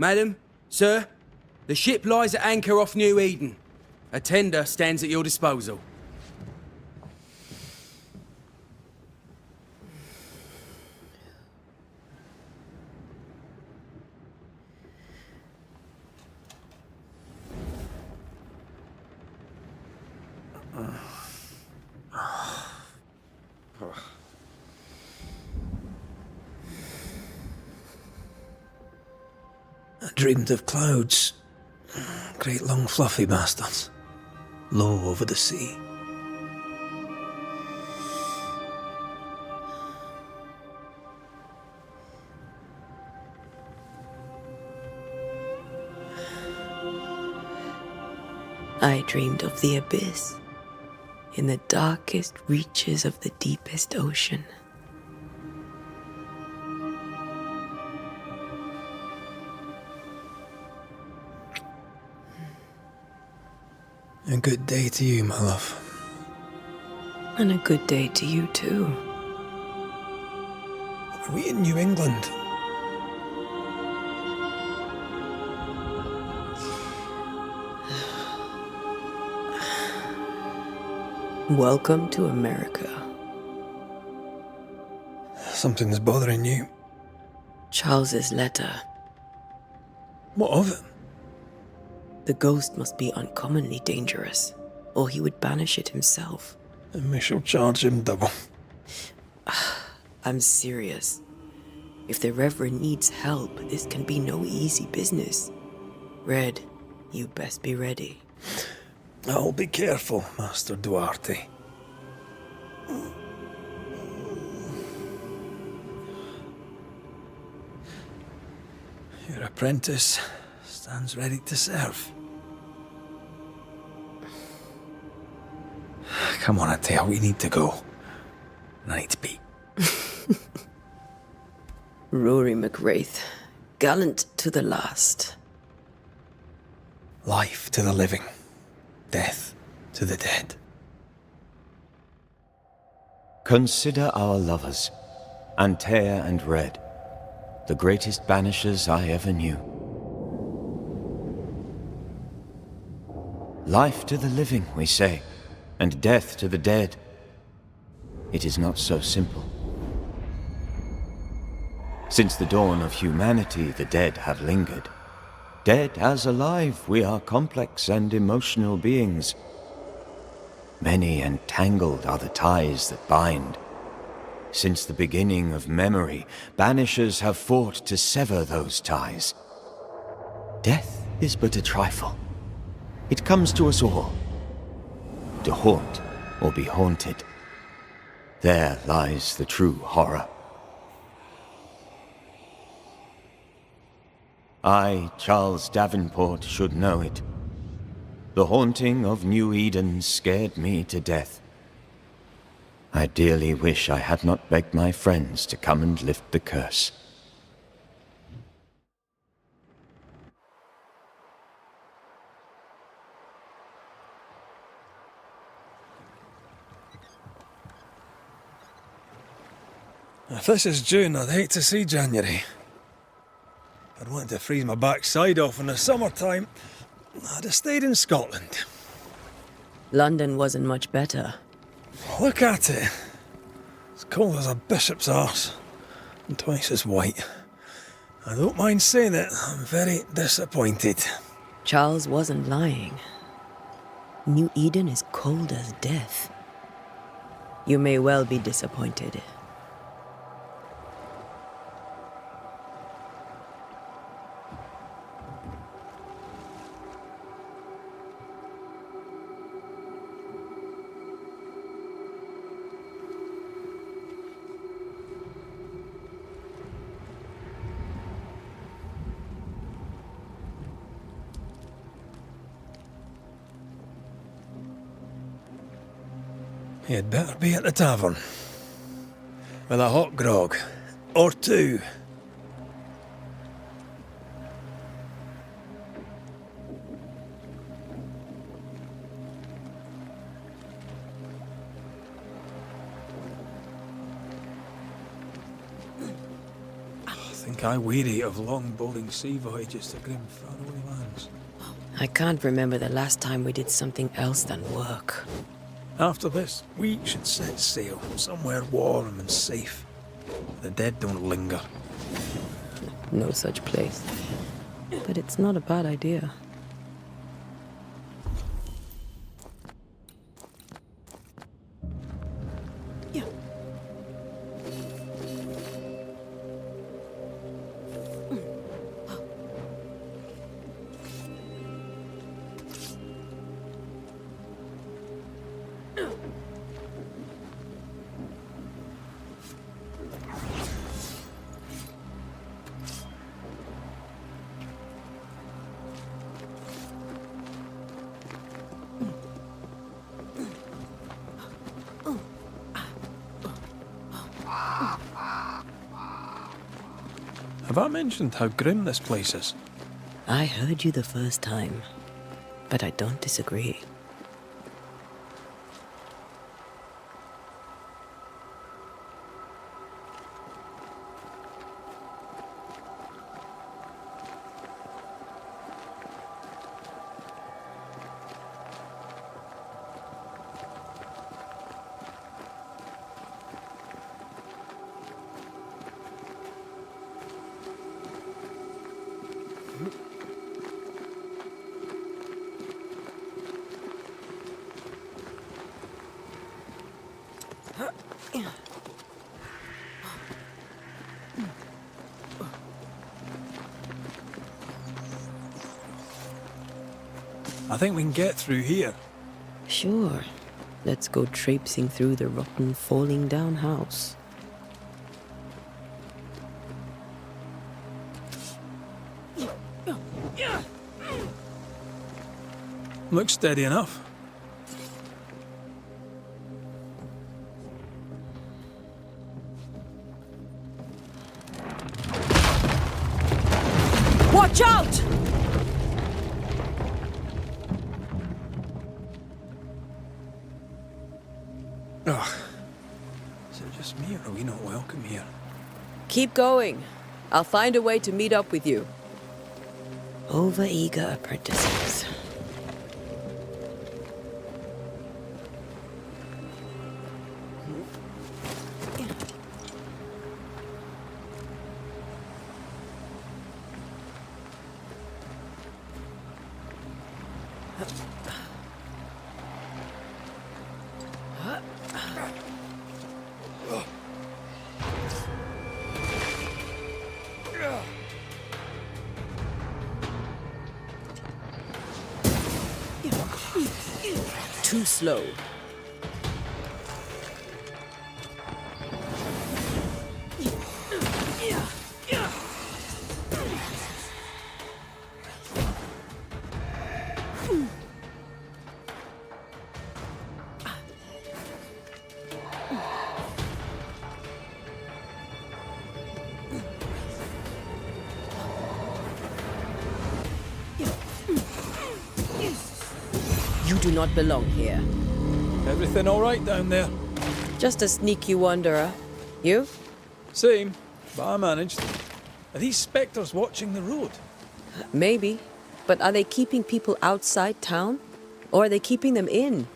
Madam, sir, the ship lies at anchor off New Eden. A tender stands at your disposal. I dreamed of clouds. Great long fluffy bastards. Low over the sea. I dreamed of the abyss, in the darkest reaches of the deepest ocean. A good day to you, my love. And a good day to you too. Are we in New England? Welcome to America. Something's bothering you. Charles's letter. What of it? The ghost must be uncommonly dangerous, or he would banish it himself. And we shall charge him double. I'm serious. If the Reverend needs help, this can be no easy business. Red, you best be ready. I'll be careful, Master Duarte. Your apprentice stands ready to serve. Come on, Atea, we need to go. I need to be. Rory McWraith, gallant to the last. Life to the living, death to the dead. Consider our lovers, Antea and Red, the greatest banishers I ever knew. Life to the living, we say, and death to the dead. It is not so simple. Since the dawn of humanity, the dead have lingered. Dead as alive, we are complex and emotional beings. Many and tangled are the ties that bind. Since the beginning of memory, banishers have fought to sever those ties. Death is but a trifle. It comes to us all. To haunt or be haunted. There lies the true horror. I, Charles Davenport, should know it. The haunting of New Eden scared me to death. I dearly wish I had not begged my friends to come and lift the curse. If this is June, I'd hate to see January. I'd want to freeze my backside off in the summertime. I'd have stayed in Scotland. London wasn't much better. Look at it. It's cold as a bishop's arse. And twice as white. I don't mind saying it, I'm very disappointed. Charles wasn't lying. New Eden is cold as death. You may well be disappointed. You'd better be at the tavern. With a hot grog. Or two. I think make I weary of long, boring sea voyages to grim, faraway lands. I can't remember the last time we did something else than work. After this, we should set sail somewhere warm and safe. The dead don't linger. No such place. But it's not a bad idea. Yeah. Have I mentioned how grim this place is? I heard you the first time, but I don't disagree. I think we can get through here. Sure. Let's go traipsing through the rotten, falling down house. Looks steady enough. Watch out! Ugh. Is it just me, or are we not welcome here? Keep going. I'll find a way to meet up with you. Over-eager apprentices. Too slow. You do not belong here. Everything all right down there? Just a sneaky wanderer. You? Same, but I managed. Are these spectres watching the road? Maybe. But are they keeping people outside town? Or are they keeping them in?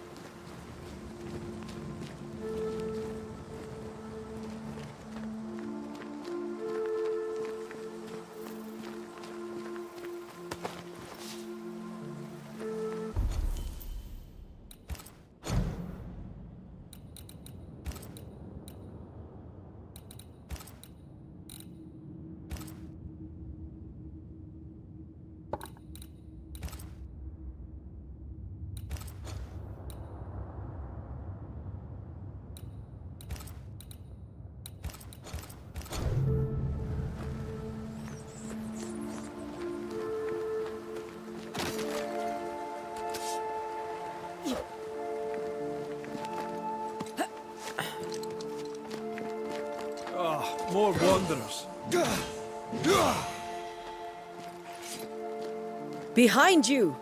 More wanderers. Behind you!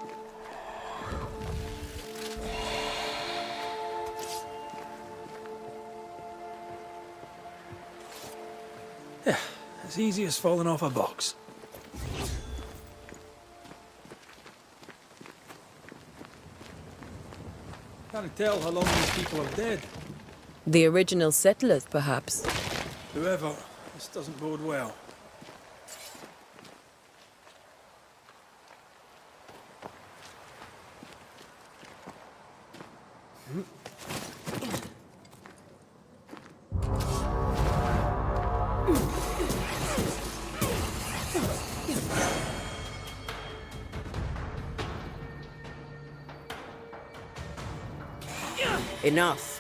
Yeah, it As easy as falling off a box. Can't tell how long these people are dead. The original settlers, perhaps. Whoever, this doesn't bode well. Enough.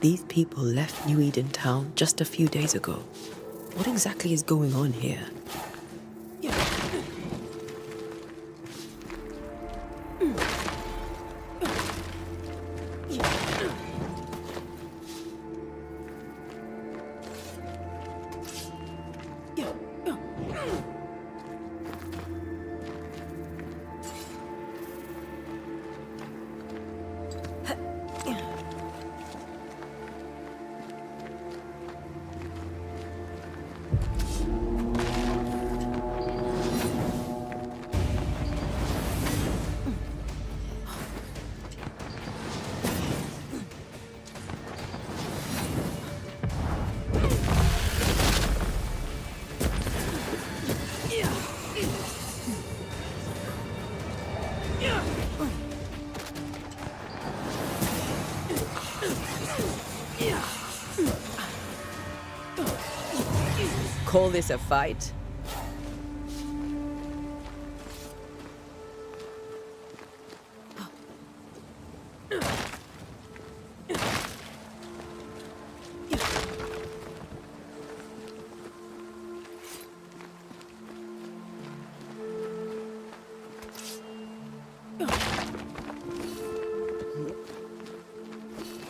These people left New Eden town just a few days ago. What exactly is going on here? Call this a fight?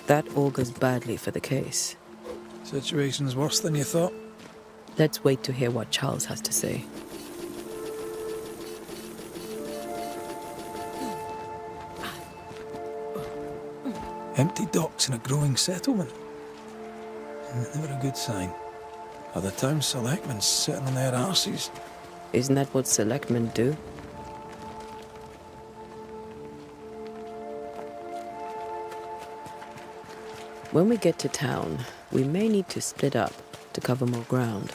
That augurs badly for the case. Situation's worse than you thought. Let's wait to hear what Charles has to say. Empty docks in a growing settlement. Never a good sign. Are the town selectmen sitting on their arses? Isn't that what selectmen do? When we get to town, we may need to split up to cover more ground.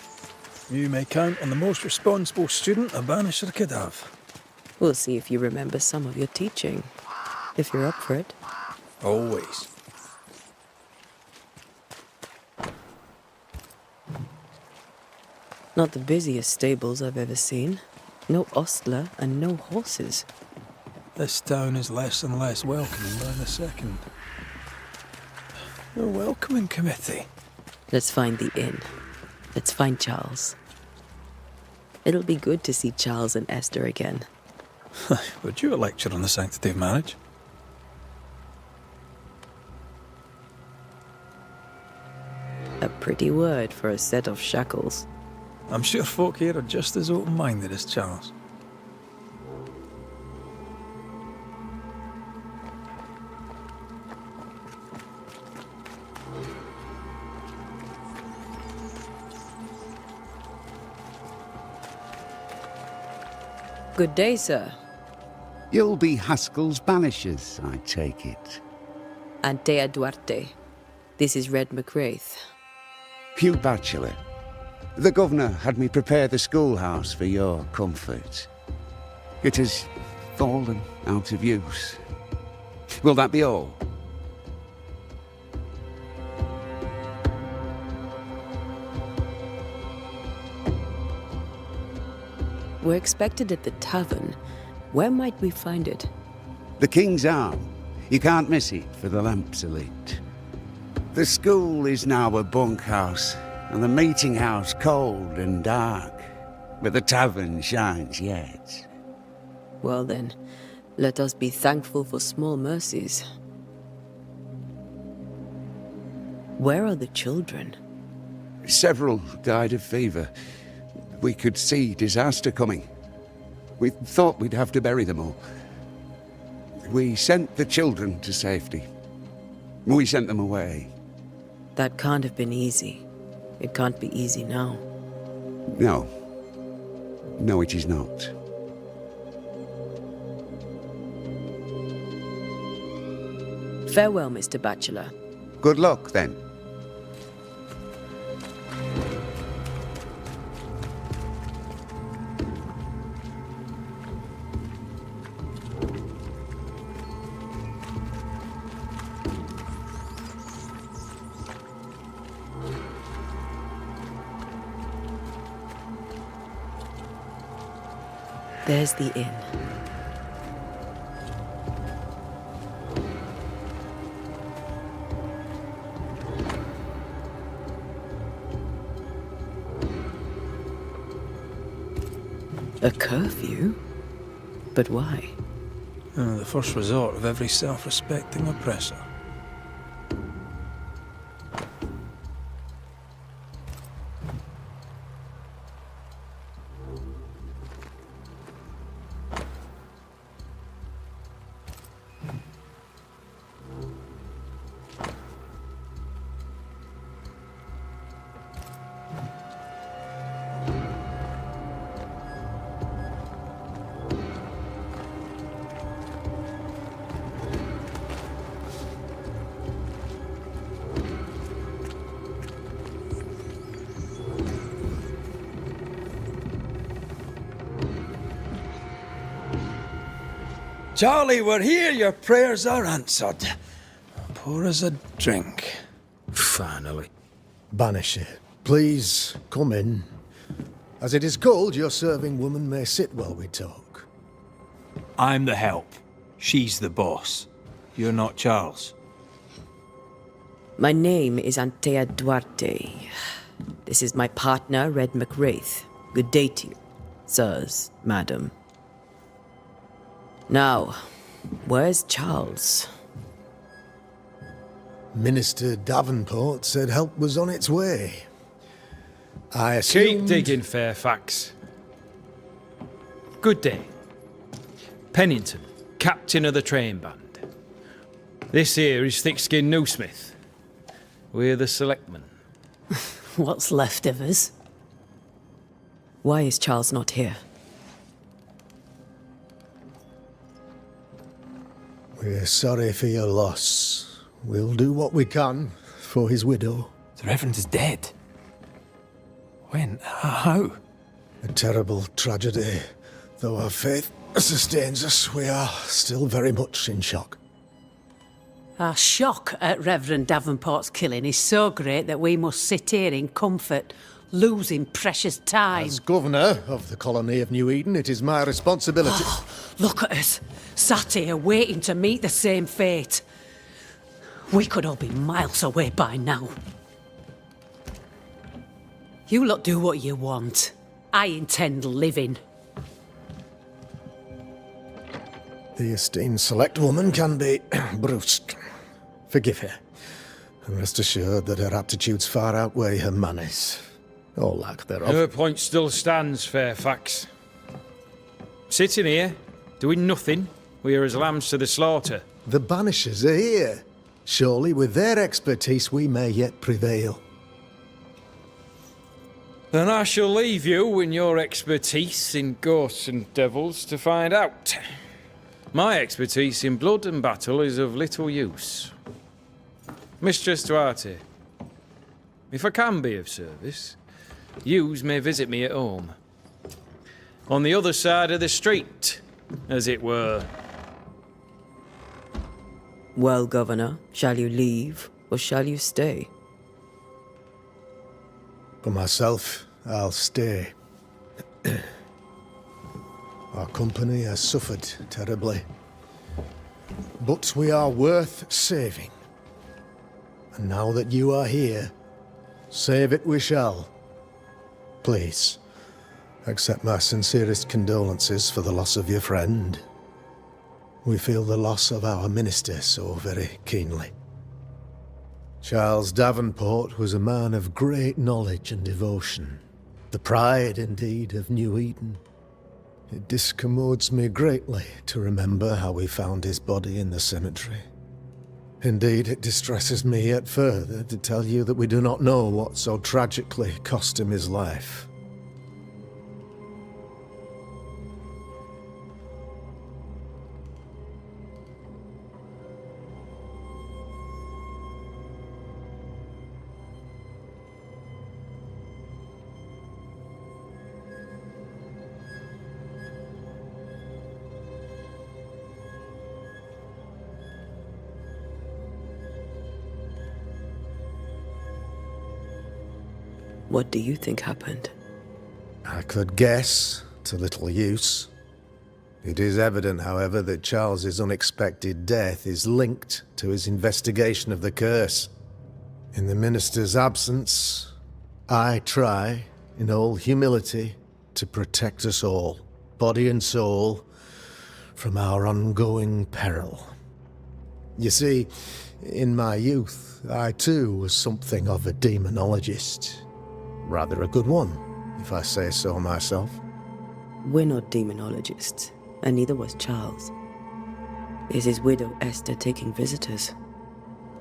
You may count on the most responsible student a Banisher could have. We'll see if you remember some of your teaching, if you're up for it. Always. Not the busiest stables I've ever seen. No ostler and no horses. This town is less and less welcoming by the second. A welcoming committee. Let's find the inn. Let's find Charles. It'll be good to see Charles and Esther again. Would you a lecture on the sanctity of marriage? A pretty word for a set of shackles. I'm sure folk here are just as open-minded as Charles. Good day, sir. You'll be Haskell's Banishers, I take it. Antea Duarte. This is Red McWraith. Hugh Bachelor. The governor had me prepare the schoolhouse for your comfort. It has fallen out of use. Will that be all? We're expected at the tavern. Where might we find it? The King's Arm. You can't miss it for the lamps elite. The school is now a bunkhouse, and the meeting house cold and dark. But the tavern shines yet. Well then, let us be thankful for small mercies. Where are the children? Several died of fever. We could see disaster coming. We thought we'd have to bury them all. We sent the children to safety. We sent them away. That can't have been easy. It can't be easy now. No. No, it is not. Farewell, Mr. Bachelor. Good luck, then. There's the inn. A curfew? But why? The first resort of every self-respecting oppressor. Charlie, we're here. Your prayers are answered. Pour us a drink. Finally. Banisher, please come in. As it is cold, your serving woman may sit while we talk. I'm the help. She's the boss. You're not Charles. My name is Antea Duarte. This is my partner, Red McWraith. Good day to you, sirs, madam. Now, where's Charles? Minister Davenport said help was on its way. I assumed... Keep digging, Fairfax. Good day. Pennington, captain of the train band. This here is Thick-Skinned Newsmith. We're the selectmen. What's left of us? Why is Charles not here? We're sorry for your loss. We'll do what we can for his widow. The Reverend is dead. When? How? A terrible tragedy. Though our faith sustains us, we are still very much in shock. Our shock at Reverend Davenport's killing is so great that we must sit here in comfort, losing precious time. As governor of the colony of New Eden, it is my responsibility... Look at us, sat here waiting to meet the same fate. We could all be miles away by now. You lot do what you want. I intend living. The esteemed select woman can be brusque. Forgive her. And rest assured that her aptitudes far outweigh her manners. Or lack thereof. Her point still stands, Fairfax. Sitting here, doing nothing, we are as lambs to the slaughter. The Banishers are here. Surely with their expertise we may yet prevail. Then I shall leave you and your expertise in ghosts and devils to find out. My expertise in blood and battle is of little use. Mistress Duarte, if I can be of service, yous may visit me at home. On the other side of the street, as it were. Well, Governor, shall you leave or shall you stay? For myself, I'll stay. Our company has suffered terribly. But we are worth saving. And now that you are here, save it we shall. Please, accept my sincerest condolences for the loss of your friend. We feel the loss of our minister so very keenly. Charles Davenport was a man of great knowledge and devotion. The pride, indeed, of New Eden. It discommodes me greatly to remember how we found his body in the cemetery. Indeed, it distresses me yet further to tell you that we do not know what so tragically cost him his life. What do you think happened? I could guess, to little use. It is evident, however, that Charles's unexpected death is linked to his investigation of the curse. In the minister's absence, I try, in all humility, to protect us all, body and soul, from our ongoing peril. You see, in my youth, I too was something of a demonologist. Rather a good one, if I say so myself. We're not demonologists, and neither was Charles. Is his widow Esther taking visitors?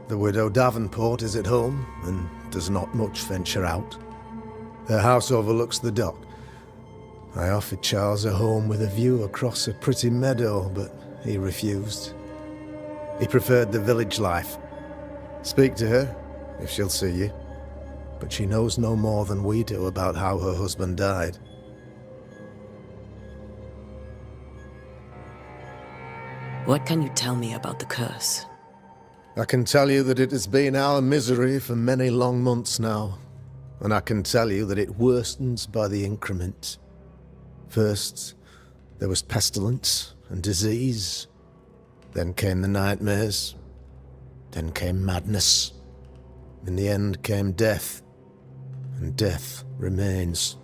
The widow Davenport is at home, and does not much venture out. Her house overlooks the dock. I offered Charles a home with a view across a pretty meadow, but he refused. He preferred the village life. Speak to her, if she'll see you. But she knows no more than we do about how her husband died. What can you tell me about the curse? I can tell you that it has been our misery for many long months now, and I can tell you that it worstens by the increment. First, there was pestilence and disease. Then came the nightmares. Then came madness. In the end came death. And death remains.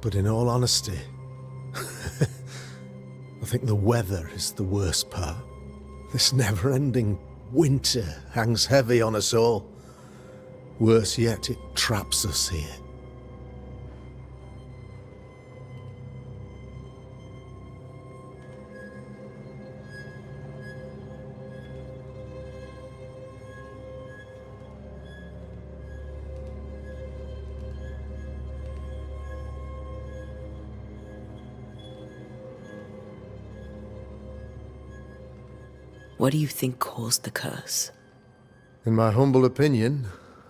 But in all honesty, I think the weather is the worst part. This never-ending winter hangs heavy on us all. Worse yet, it traps us here. What do you think caused the curse? In my humble opinion,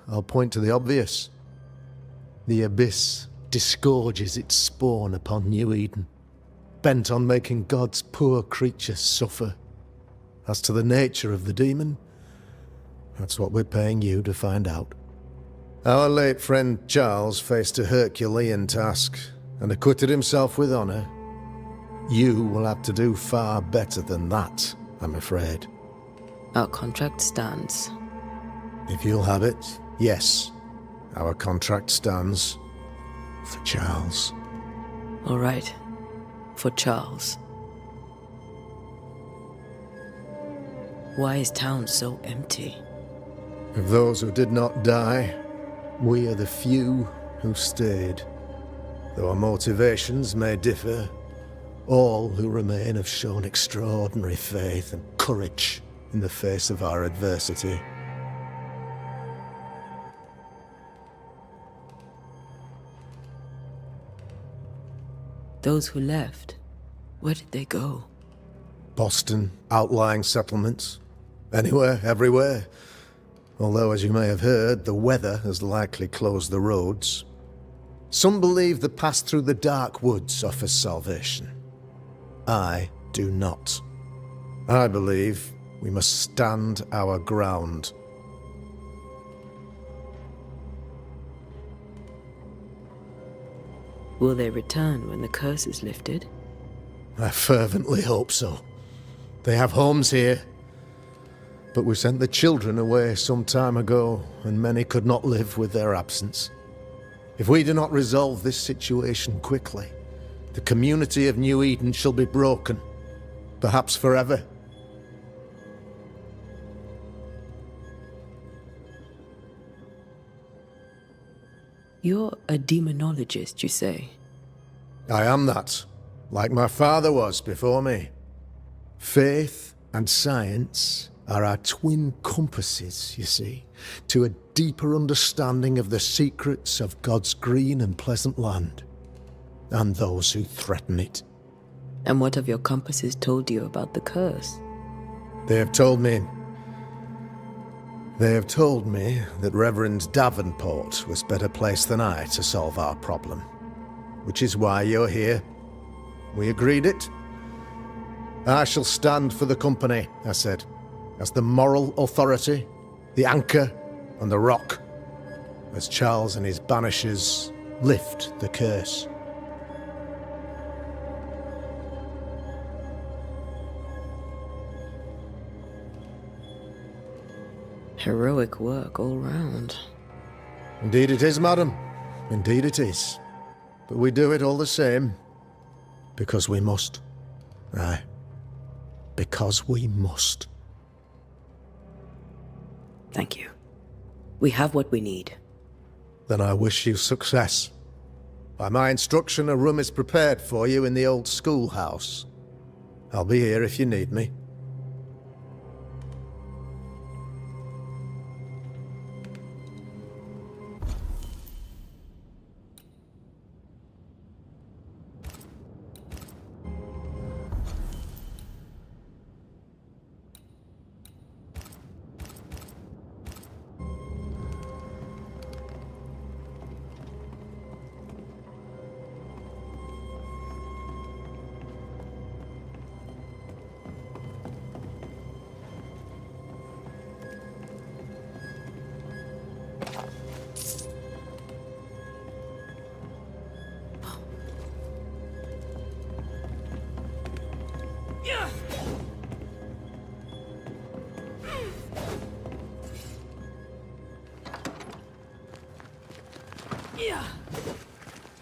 I'll point to the obvious. The abyss disgorges its spawn upon New Eden, bent on making God's poor creatures suffer. As to the nature of the demon, that's what we're paying you to find out. Our late friend Charles faced a Herculean task and acquitted himself with honor. You will have to do far better than that, I'm afraid. Our contract stands. If you'll have it, yes. Our contract stands for Charles. All right. For Charles. Why is town so empty? Of those who did not die, we are the few who stayed. Though our motivations may differ, all who remain have shown extraordinary faith and courage in the face of our adversity. Those who left, where did they go? Boston, outlying settlements. Anywhere, everywhere. Although, as you may have heard, the weather has likely closed the roads. Some believe the path through the dark woods offers salvation. I do not. I believe we must stand our ground. Will they return when the curse is lifted? I fervently hope so. They have homes here, but we sent the children away some time ago, and many could not live with their absence. If we do not resolve this situation quickly, the community of New Eden shall be broken, perhaps forever. You're a demonologist, you say? I am that, like my father was before me. Faith and science are our twin compasses, you see, to a deeper understanding of the secrets of God's green and pleasant land, and those who threaten it. And what have your compasses told you about the curse? They have told me that Reverend Davenport was better placed than I to solve our problem, which is why you're here. We agreed it. I shall stand for the company, I said, as the moral authority, the anchor, and the rock, as Charles and his Banishers lift the curse. Heroic work all round. Indeed it is, madam. Indeed it is. But we do it all the same, because we must. Aye. Because we must. Thank you. We have what we need. Then I wish you success. By my instruction, a room is prepared for you in the old schoolhouse. I'll be here if you need me.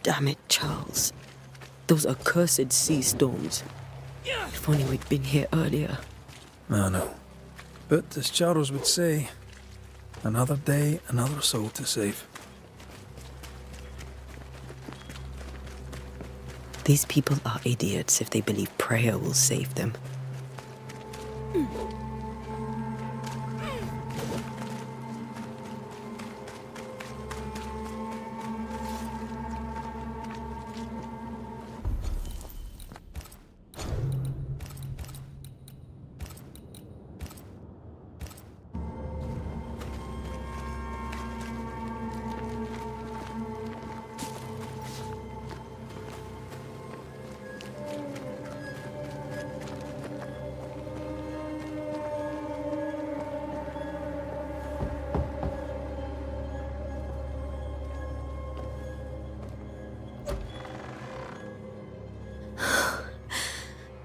Damn it, Charles. Those accursed sea storms. If only we'd been here earlier. I know. But as Charles would say, another day, another soul to save. These people are idiots if they believe prayer will save them.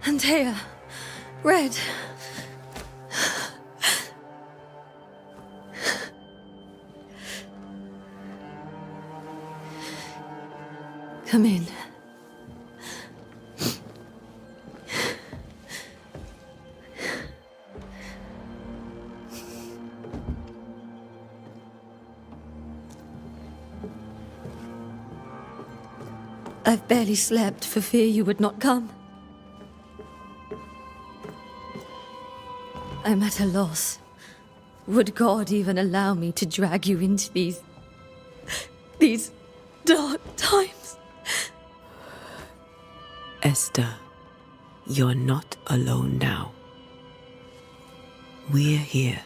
Antea, Red. Come in. I've barely slept for fear you would not come. I'm at a loss. Would God even allow me to drag you into these dark times? Esther, you're not alone now. We're here.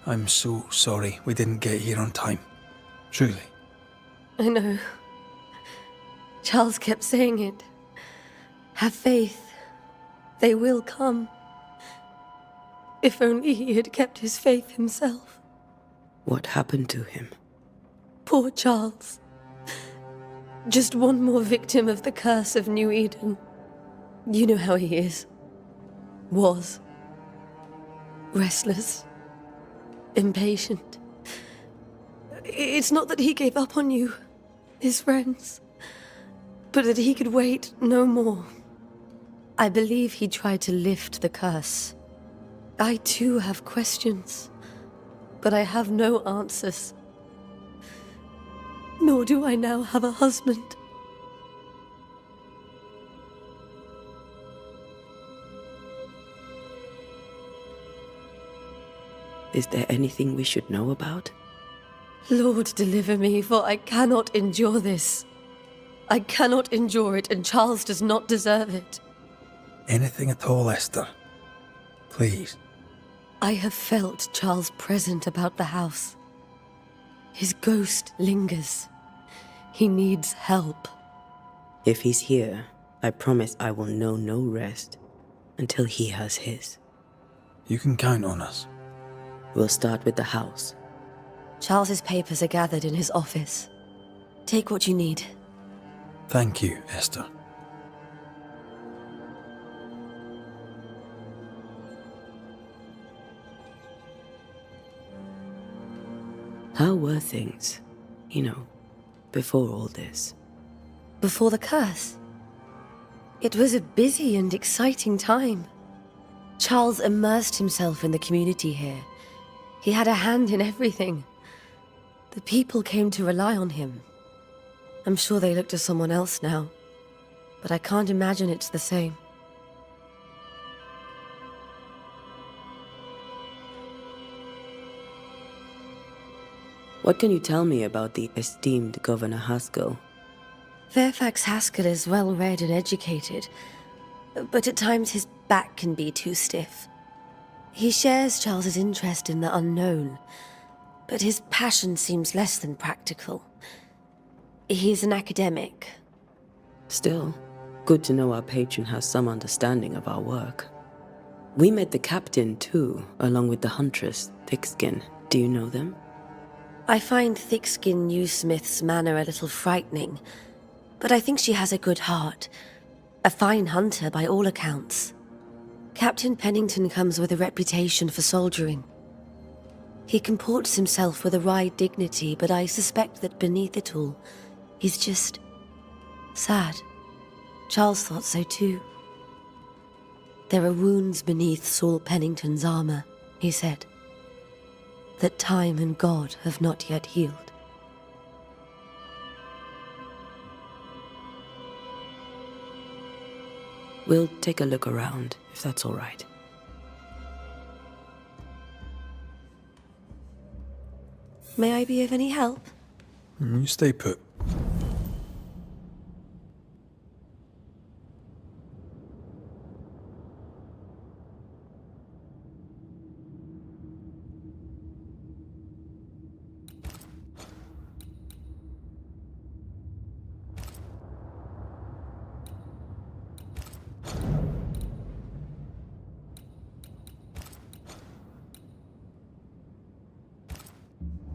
I'm so sorry we didn't get here on time. Truly. I know. Charles kept saying it. Have faith. They will come. If only he had kept his faith himself. What happened to him? Poor Charles. Just one more victim of the curse of New Eden. You know how he is. Was. Restless. Impatient. It's not that he gave up on you, his friends, but that he could wait no more. I believe he tried to lift the curse. I too have questions, but I have no answers. Nor do I now have a husband. Is there anything we should know about? Lord, deliver me, for I cannot endure this. I cannot endure it, and Charles does not deserve it. Anything at all, Esther. Please. I have felt Charles present about the house. His ghost lingers. He needs help. If he's here, I promise I will know no rest until he has his. You can count on us. We'll start with the house. Charles's papers are gathered in his office. Take what you need. Thank you, Esther. How were things, before all this? Before the curse? It was a busy and exciting time. Charles immersed himself in the community here. He had a hand in everything. The people came to rely on him. I'm sure they look to someone else now, but I can't imagine it's the same. What can you tell me about the esteemed Governor Haskell? Fairfax Haskell is well read and educated, but at times his back can be too stiff. He shares Charles's interest in the unknown, but his passion seems less than practical. He's an academic. Still, good to know our patron has some understanding of our work. We met the captain too, along with the huntress, Thickskin. Do you know them? I find Thickskin Newsmith's manner a little frightening, but I think she has a good heart. A fine hunter by all accounts. Captain Pennington comes with a reputation for soldiering. He comports himself with a wry dignity, but I suspect that beneath it all, he's just sad. Charles thought so too. There are wounds beneath Saul Pennington's armor, he said, that time and God have not yet healed. We'll take a look around, if that's all right. May I be of any help? You stay put.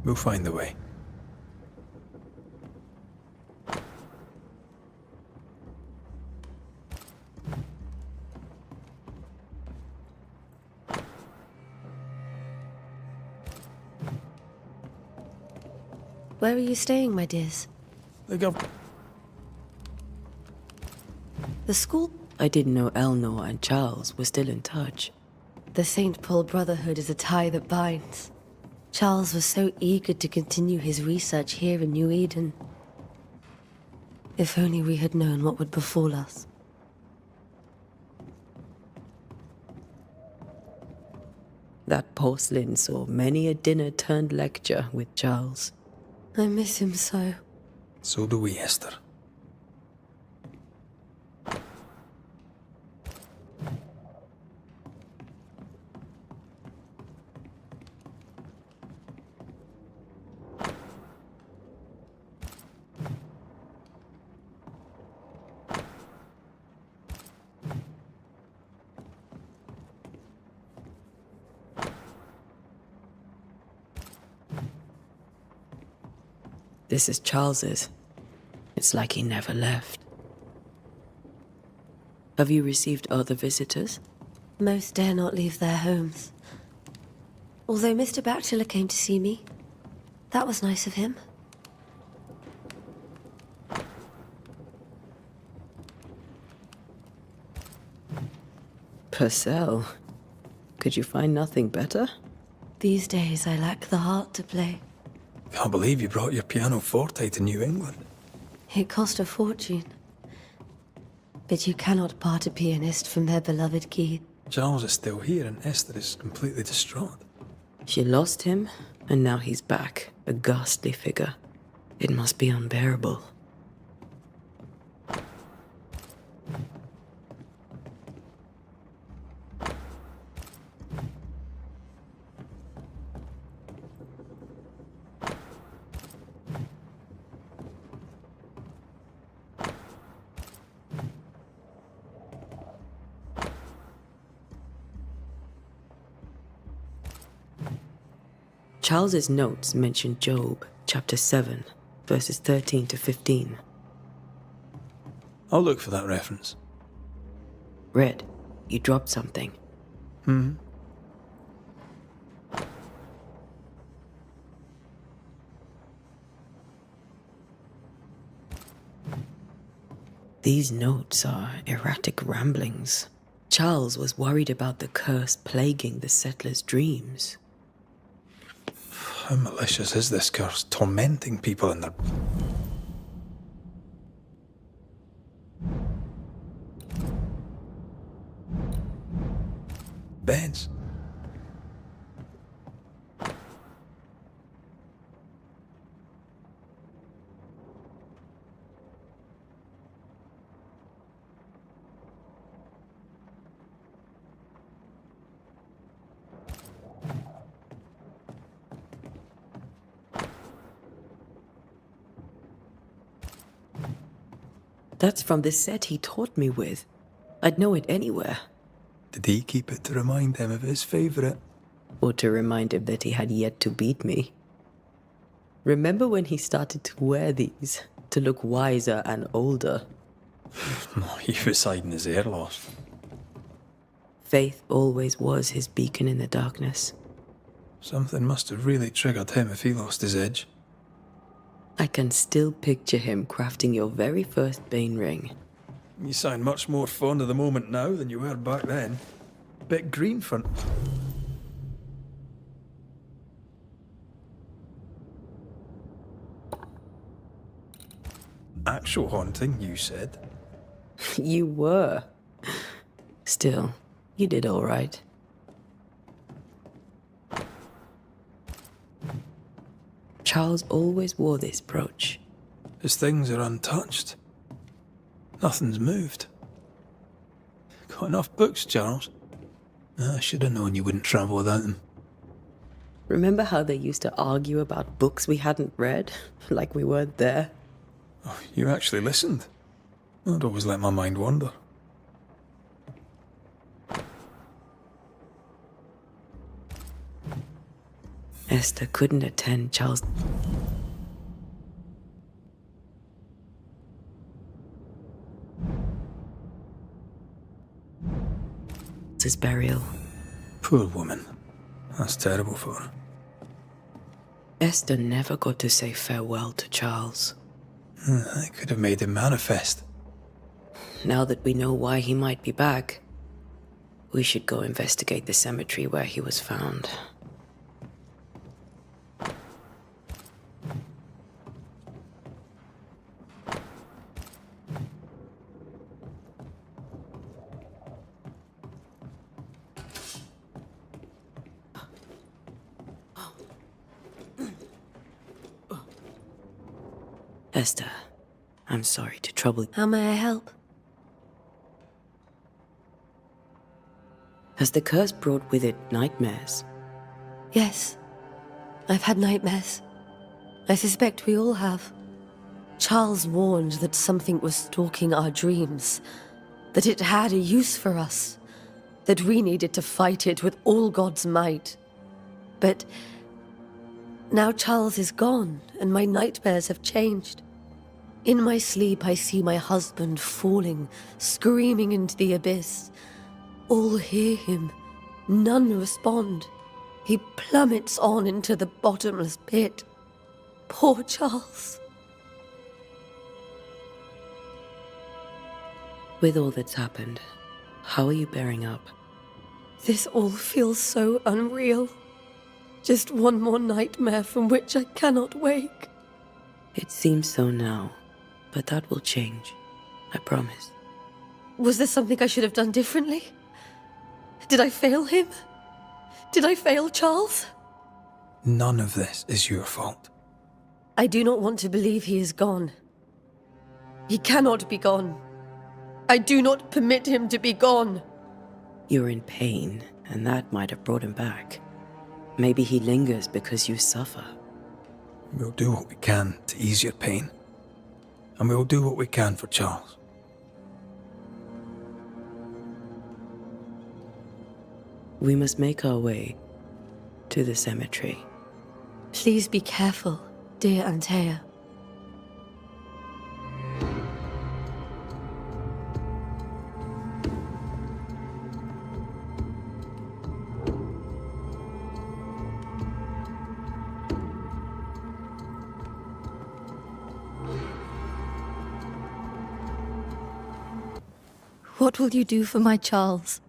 We'll find the way. Where are you staying, my dears? The school? I didn't know Eleanor and Charles were still in touch. The St. Paul Brotherhood is a tie that binds. Charles was so eager to continue his research here in New Eden. If only we had known what would befall us. That porcelain saw many a dinner-turned-lecture with Charles. I miss him so. So do we, Esther. This is Charles's. It's like he never left. Have you received other visitors? Most dare not leave their homes. Although Mr. Bachelor came to see me. That was nice of him. Purcell. Could you find nothing better? These days I lack the heart to play. Can't believe you brought your pianoforte to New England. It cost a fortune. But you cannot part a pianist from their beloved key. Charles is still here and Esther is completely distraught. She lost him, and now he's back, a ghastly figure. It must be unbearable. Charles's notes mention Job, chapter 7, verses 13 to 15. I'll look for that reference. Red, you dropped something. These notes are erratic ramblings. Charles was worried about the curse plaguing the settlers' dreams. How malicious is this curse, tormenting people in their... beds? That's from the set he taught me with. I'd know it anywhere. Did he keep it to remind him of his favourite? Or to remind him that he had yet to beat me. Remember when he started to wear these, to look wiser and older? He was hiding his hair loss. Faith always was his beacon in the darkness. Something must have really triggered him if he lost his edge. I can still picture him crafting your very first Bane ring. You sound much more fond of the moment now than you were back then. Bit green front. Actual haunting, you said. You were. Still, you did all right. Charles always wore this brooch. His things are untouched. Nothing's moved. Got enough books, Charles? I should have known you wouldn't travel without them. Remember how they used to argue about books we hadn't read? Like we weren't there? Oh, you actually listened. I'd always let my mind wander. Esther couldn't attend Charles' burial. Poor woman. That's terrible for her. Esther never got to say farewell to Charles. I could have made him manifest. Now that we know why he might be back, we should go investigate the cemetery where he was found. Esther, I'm sorry to trouble you. How may I help? Has the curse brought with it nightmares? Yes. I've had nightmares. I suspect we all have. Charles warned that something was stalking our dreams, that it had a use for us, that we needed to fight it with all God's might. But now Charles is gone, and my nightmares have changed. In my sleep, I see my husband falling, screaming into the abyss. All hear him. None respond. He plummets on into the bottomless pit. Poor Charles. With all that's happened, how are you bearing up? This all feels so unreal. Just one more nightmare from which I cannot wake. It seems so now, but that will change. I promise. Was there something I should have done differently? Did I fail him? Did I fail Charles? None of this is your fault. I do not want to believe he is gone. He cannot be gone. I do not permit him to be gone. You're in pain, and that might have brought him back. Maybe he lingers because you suffer. We'll do what we can to ease your pain. And we'll do what we can for Charles. We must make our way to the cemetery. Please be careful, dear Antea. What will you do for my Charles?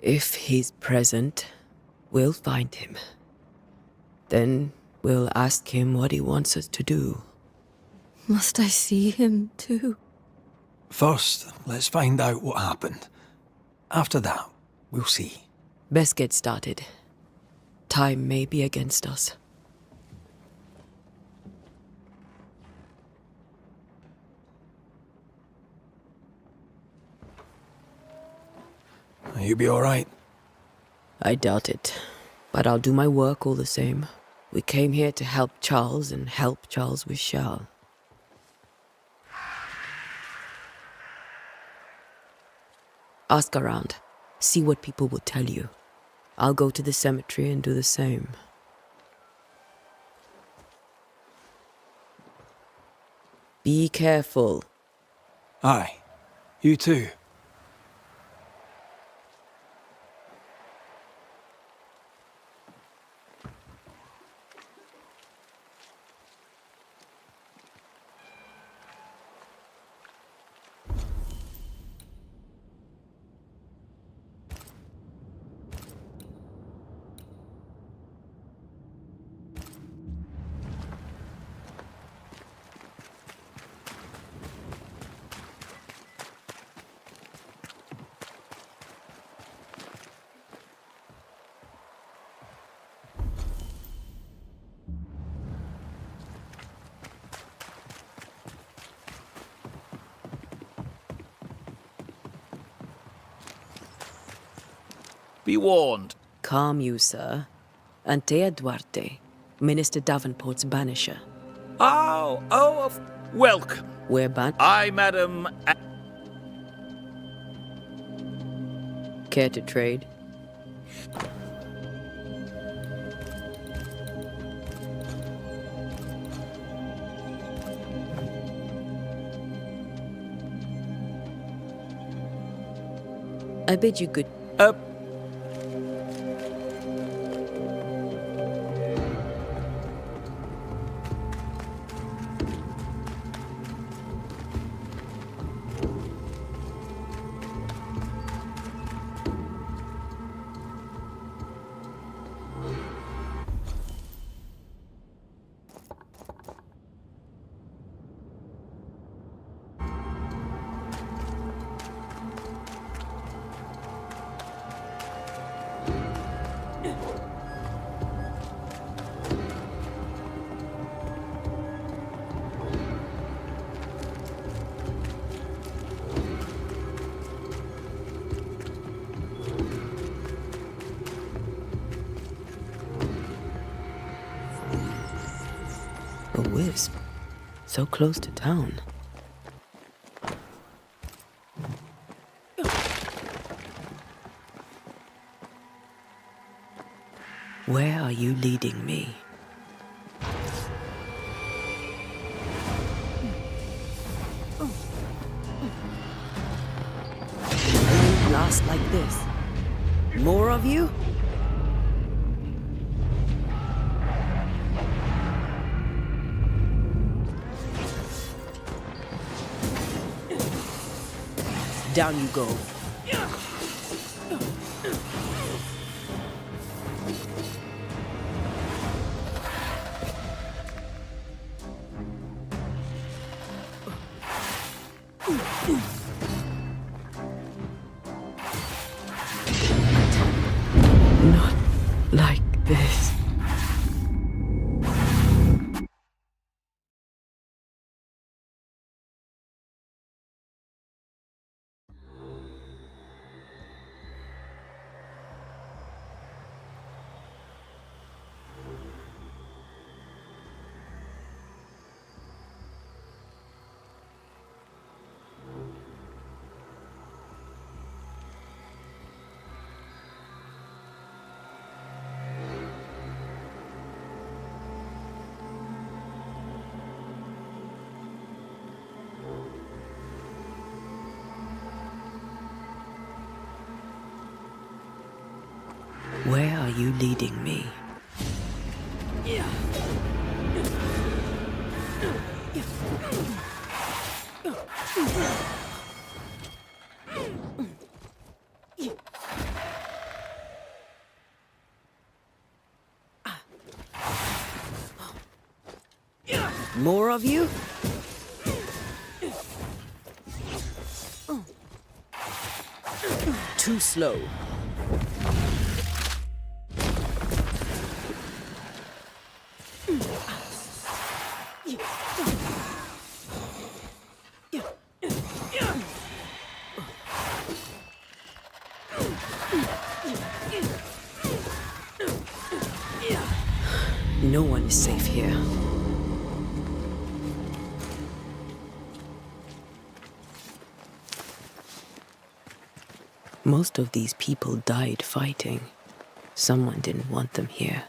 If he's present, we'll find him. Then we'll ask him what he wants us to do. Must I see him too? First, let's find out what happened. After that, we'll see. Best get started. Time may be against us. You be all right? I doubt it, but I'll do my work all the same. We came here to help Charles, and help Charles we shall. Ask around. See what people will tell you. I'll go to the cemetery and do the same. Be careful. Aye. You too. Be warned. Calm you, sir. Antea Duarte, Minister Davenport's banisher. Welcome. We're I, madam... Care to trade? I bid you good. A wisp. So close to town. Where are you leading me? Blast like this. More of you? Down you go. Not like this. Where are you leading me? More of you? Too slow. No one is safe here. Most of these people died fighting. Someone didn't want them here.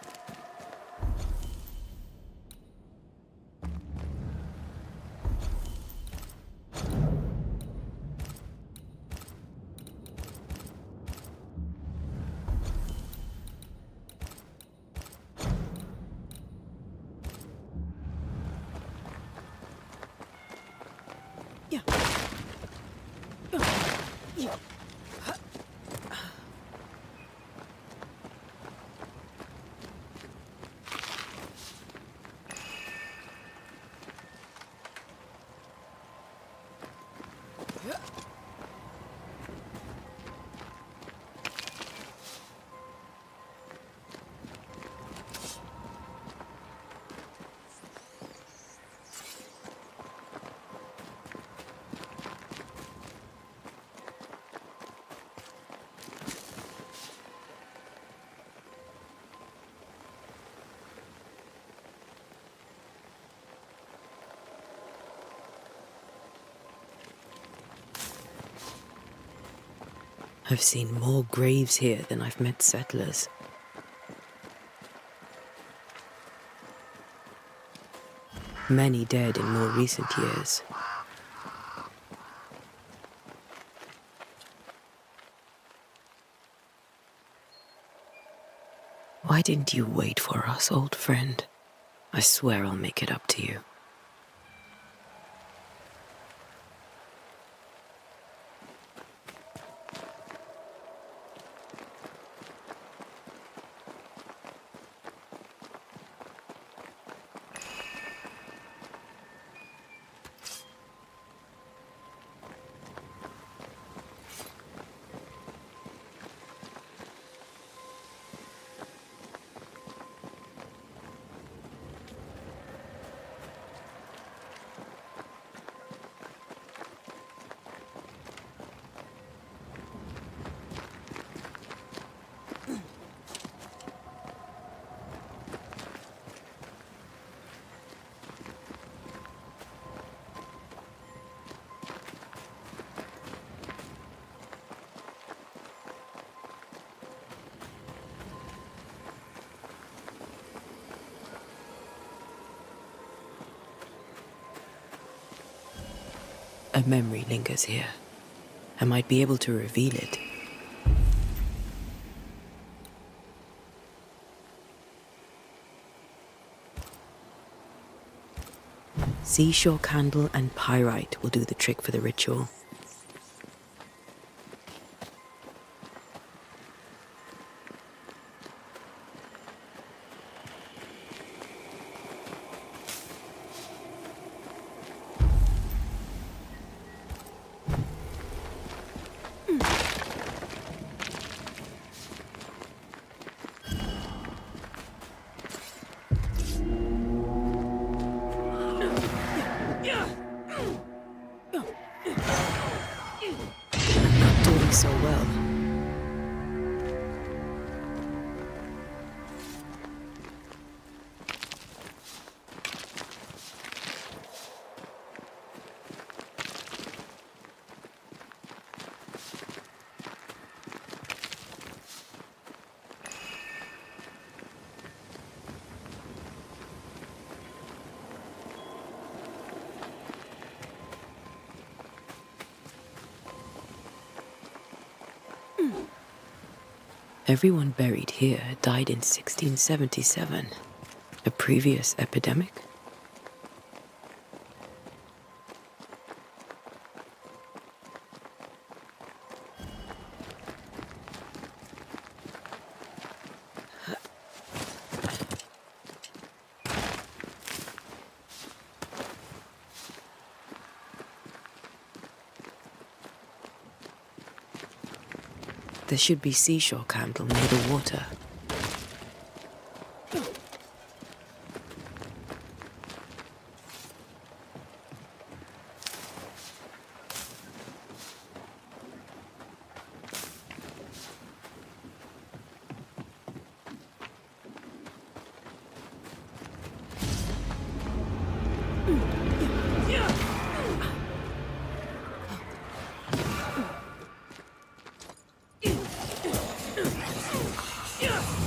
I've seen more graves here than I've met settlers. Many dead in more recent years. Why didn't you wait for us, old friend? I swear I'll make it up to you. A memory lingers here. I might be able to reveal it. Seashore candle and pyrite will do the trick for the ritual. So well. Everyone buried here died in 1677. A previous epidemic? There should be seashore candle near the water.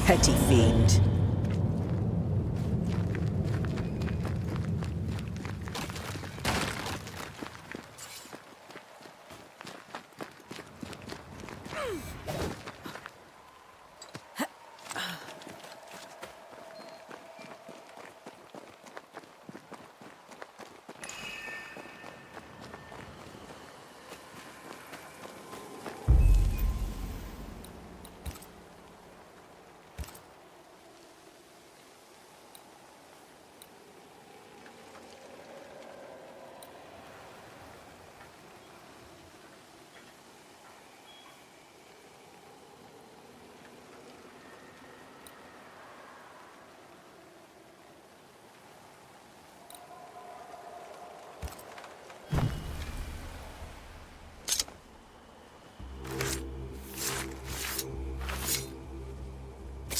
Petty fiend.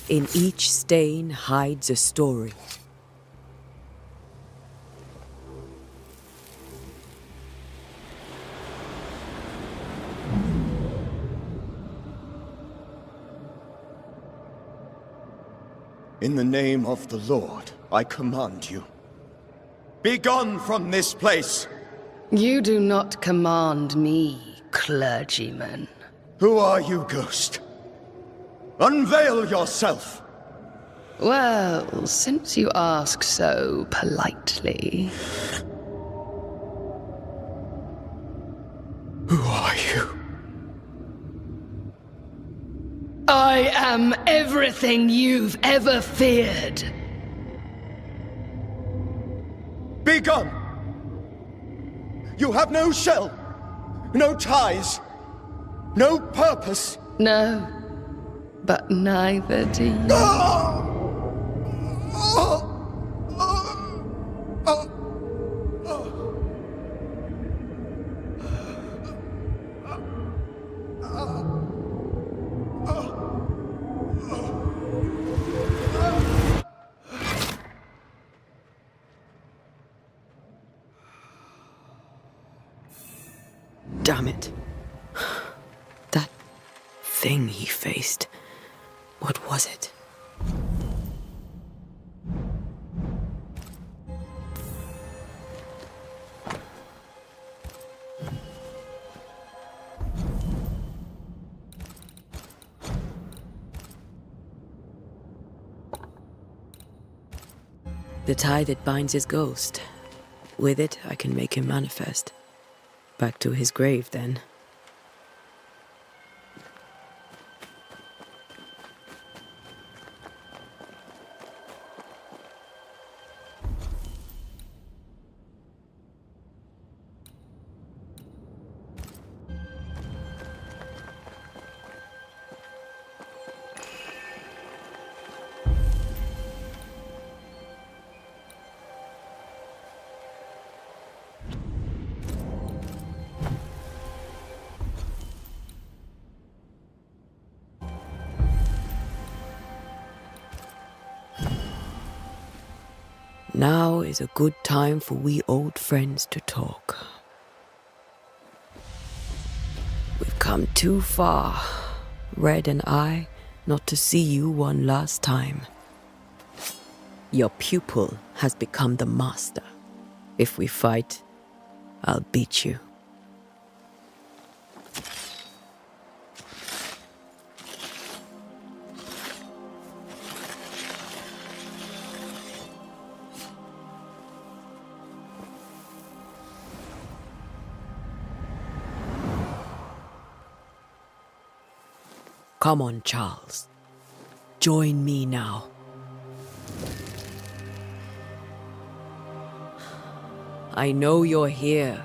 In each stain hides a story. In the name of the Lord, I command you. Be gone from this place! You do not command me, clergyman. Who are you, ghost? Unveil yourself! Well, since you ask so politely... Who are you? I am everything you've ever feared. Be gone! You have no shell, no ties, no purpose. No, but neither do you. Damn it. That thing he faced. What was it? The tie that binds his ghost. With it, I can make him manifest. Back to his grave, then. Now is a good time for we old friends to talk. We've come too far, Red and I, not to see you one last time. Your pupil has become the master. If we fight, I'll beat you. Come on, Charles. Join me now. I know you're here.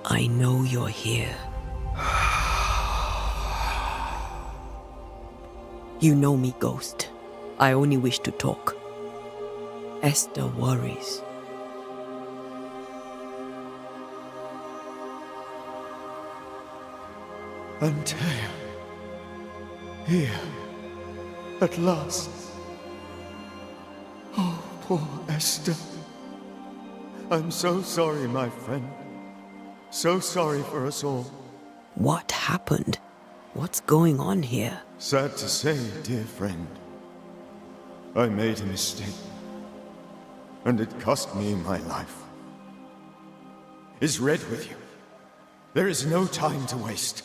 I know you're here. You know me, Ghost. I only wish to talk. Esther worries. Antea. Here. At last. Oh, poor Esther. I'm so sorry, my friend. So sorry for us all. What happened? What's going on here? Sad to say, dear friend. I made a mistake. And it cost me my life. Is Red with you? There is no time to waste.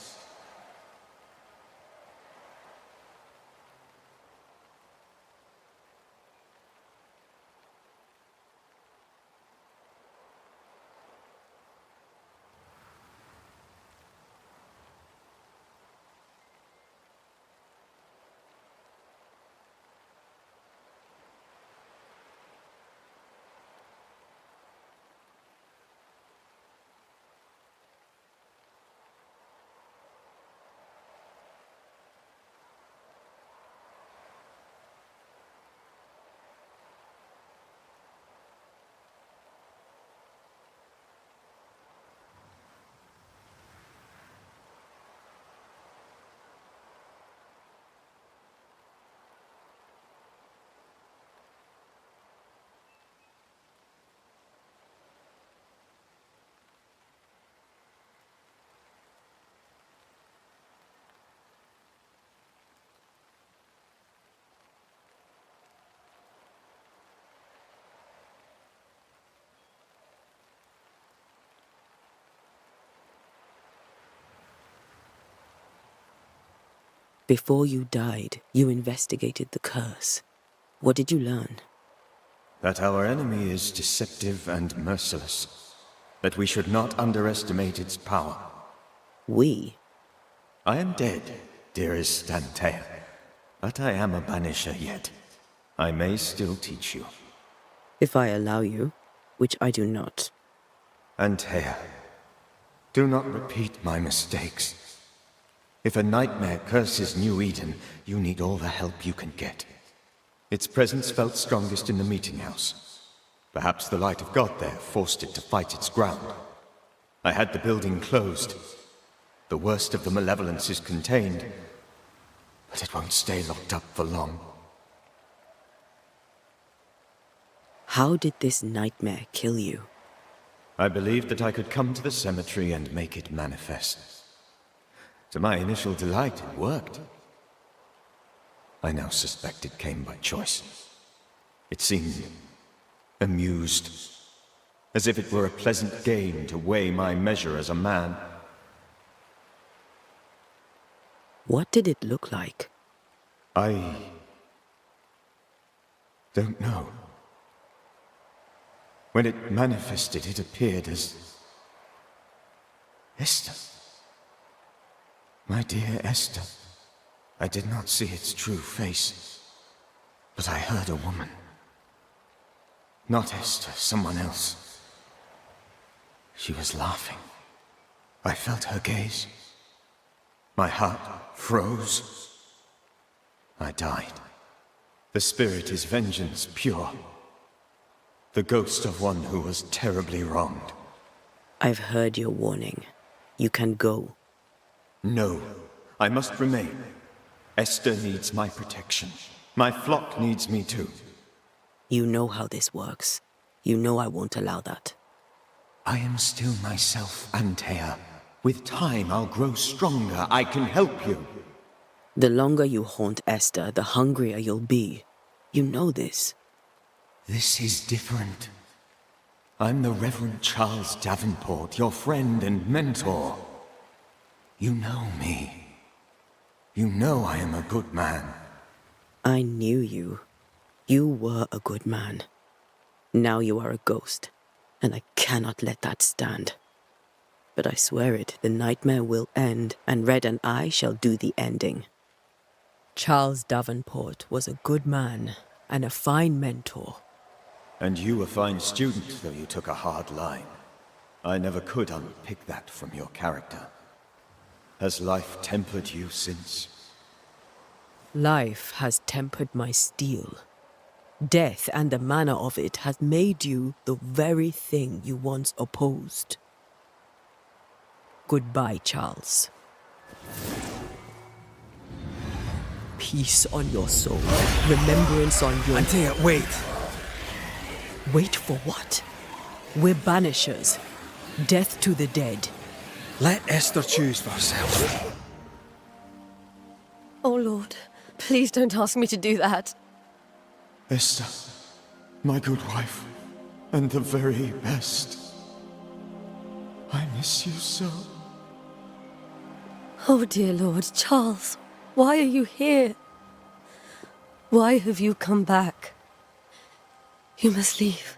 Before you died, you investigated the curse. What did you learn? That our enemy is deceptive and merciless. That we should not underestimate its power. We? I am dead, dearest Antea. But I am a Banisher yet. I may still teach you. If I allow you, which I do not. Antea, do not repeat my mistakes. If a nightmare curses New Eden, you need all the help you can get. Its presence felt strongest in the meeting house. Perhaps the light of God there forced it to fight its ground. I had the building closed. The worst of the malevolence is contained, but it won't stay locked up for long. How did this nightmare kill you? I believed that I could come to the cemetery and make it manifest. To my initial delight, it worked. I now suspect it came by choice. It seemed amused, as if it were a pleasant game to weigh my measure as a man. What did it look like? I don't know. When it manifested, it appeared as Esther. My dear Esther. I did not see its true face, but I heard a woman. Not Esther, someone else. She was laughing. I felt her gaze. My heart froze. I died. The spirit is vengeance pure. The ghost of one who was terribly wronged. I've heard your warning. You can go. No, I must remain. Esther needs my protection. My flock needs me too. You know how this works. You know I won't allow that. I am still myself, Antea. With time, I'll grow stronger. I can help you. The longer you haunt Esther, the hungrier you'll be. You know this. This is different. I'm the Reverend Charles Davenport, your friend and mentor. You know me. You know I am a good man. I knew you. You were a good man. Now you are a ghost, and I cannot let that stand. But I swear it, the nightmare will end, and Red and I shall do the ending. Charles Davenport was a good man and a fine mentor. And you a fine student, though you took a hard line. I never could unpick that from your character. Has life tempered you since? Life has tempered my steel. Death and the manner of it has made you the very thing you once opposed. Goodbye, Charles. Peace on your soul. Remembrance on your... Antea, wait. Wait for what? We're banishers. Death to the dead. Let Esther choose for herself. Oh, Lord, please don't ask me to do that. Esther, my good wife, and the very best. I miss you so. Oh, dear Lord, Charles, why are you here? Why have you come back? You must leave,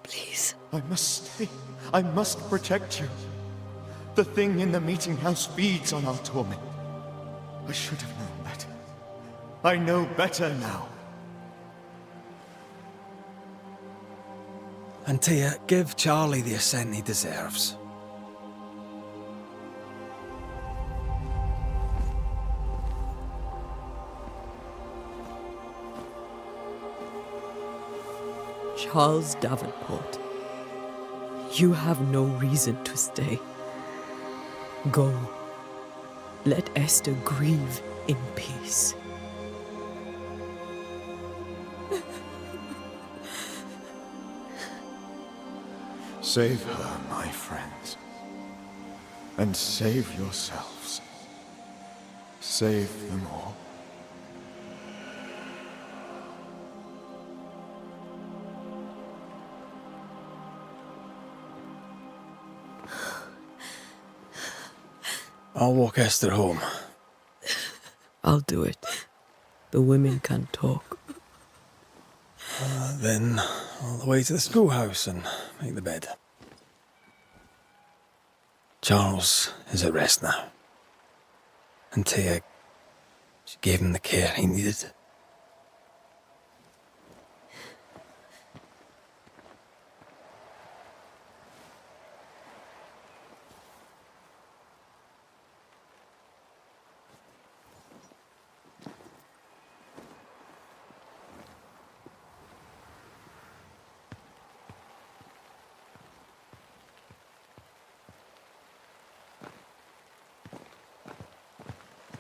please. I must stay. I must protect you. The thing in the meeting house feeds on our torment. I should have known better. I know better now. Antea, give Charlie the ascent he deserves. Charles Davenport, you have no reason to stay. Go. Let Esther grieve in peace. Save her, my friends. And save yourselves. Save them all. I'll walk Esther home. I'll do it. The women can talk. Then all the way to the schoolhouse and make the bed. Charles is at rest now. Antea, she gave him the care he needed.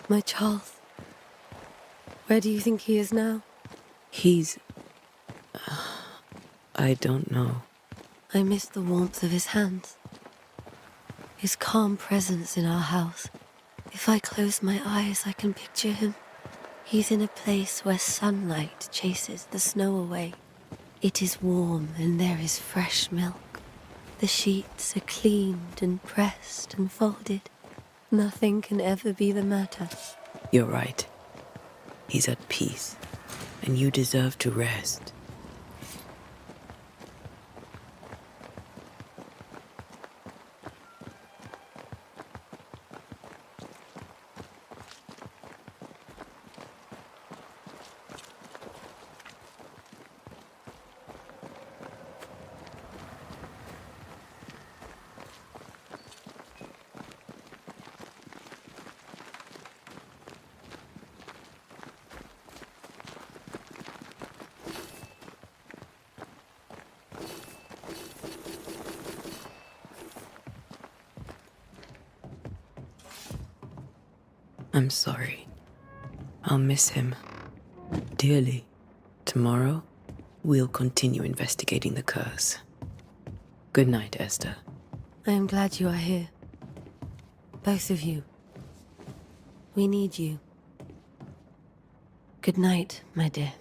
My Charles, where do you think he is now? He's... I don't know. I miss the warmth of his hands. His calm presence in our house. If I close my eyes, I can picture him. He's in a place where sunlight chases the snow away. It is warm and there is fresh milk. The sheets are cleaned and pressed and folded. Nothing can ever be the matter. You're right. He's at peace, and you deserve to rest. I'm sorry. I'll miss him dearly. Tomorrow, we'll continue investigating the curse. Good night, Esther. I am glad you are here. Both of you. We need you. Good night, my dear.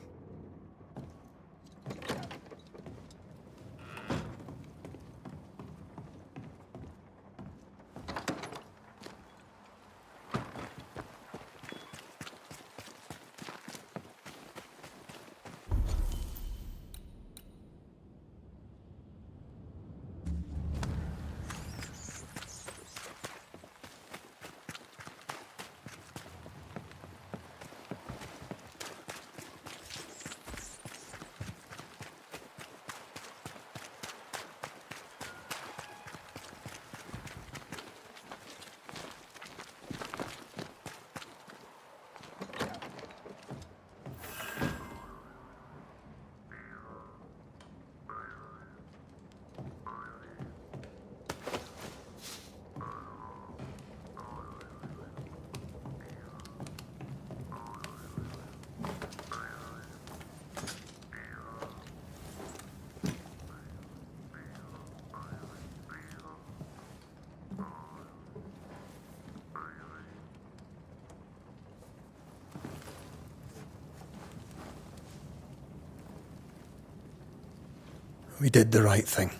We did the right thing.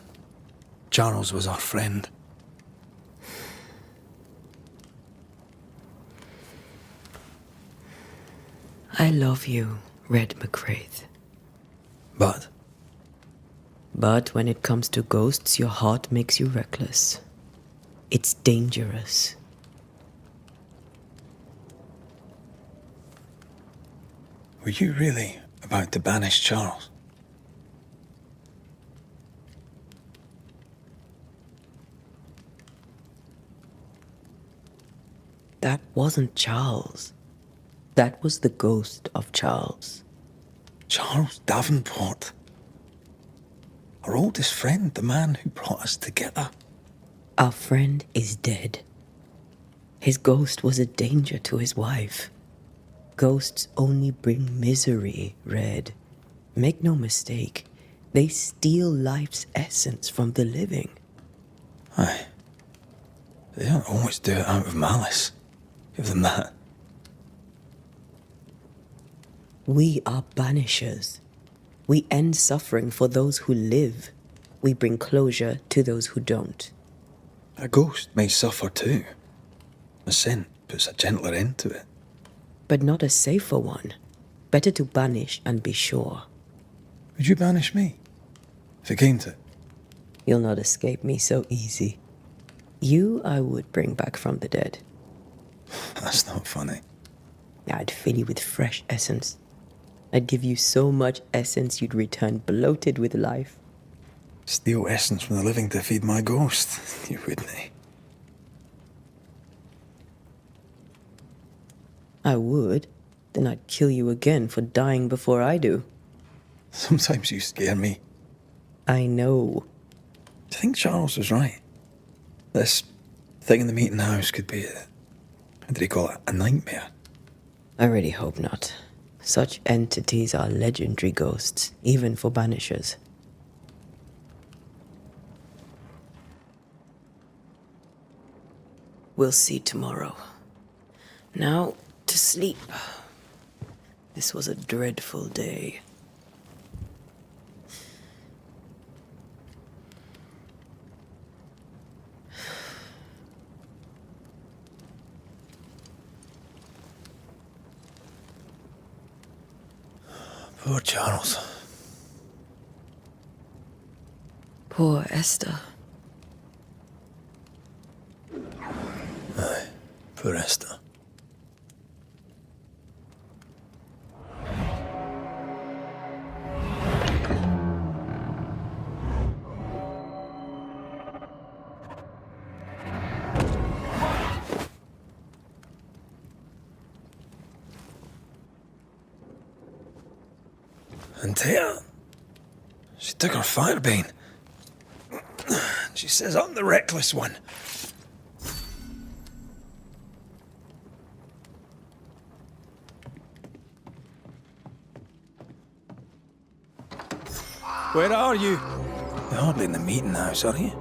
Charles was our friend. I love you, Red McCraith. But But when it comes to ghosts, your heart makes you reckless. It's dangerous. were you really about to banish Charles? That wasn't Charles. That was the ghost of Charles. Charles Davenport. Our oldest friend, the man who brought us together. Our friend is dead. His ghost was a danger to his wife. Ghosts only bring misery, Red. Make no mistake, they steal life's essence from the living. Aye. They don't always do it out of malice. Give them that. We are banishers. We end suffering for those who live. We bring closure to those who don't. A ghost may suffer too. A sin puts a gentler end to it. But not a safer one. Better to banish and be sure. Would you banish me? If it came to it? You'll not escape me so easy. You I would bring back from the dead. That's not funny. I'd fill you with fresh essence. I'd give you so much essence you'd return bloated with life. Steal essence from the living to feed my ghost. You wouldn't. I would. Then I'd kill you again for dying before I do. Sometimes you scare me. I know. Do you think Charles was right? This thing in the meeting house could be how did he call it? A nightmare? I really hope not. Such entities are legendary ghosts, even for banishers. We'll see tomorrow. Now, to sleep. This was a dreadful day. Poor Charles. Poor Esther. Aye, poor Esther. And Tia, she took her firebane. She says I'm the reckless one. Where are you? You're hardly in the meeting house, are you?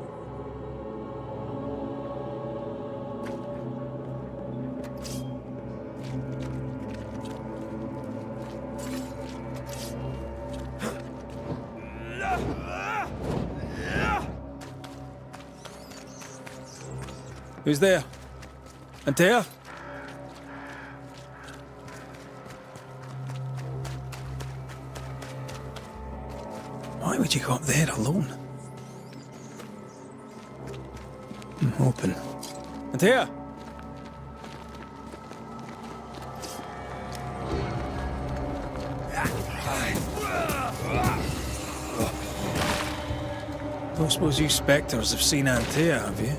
Who's there? Antea? Why would you go up there alone? Open. Antea? Don't suppose you spectres have seen Antea, have you?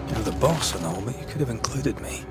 You're the boss and all, but you could have included me.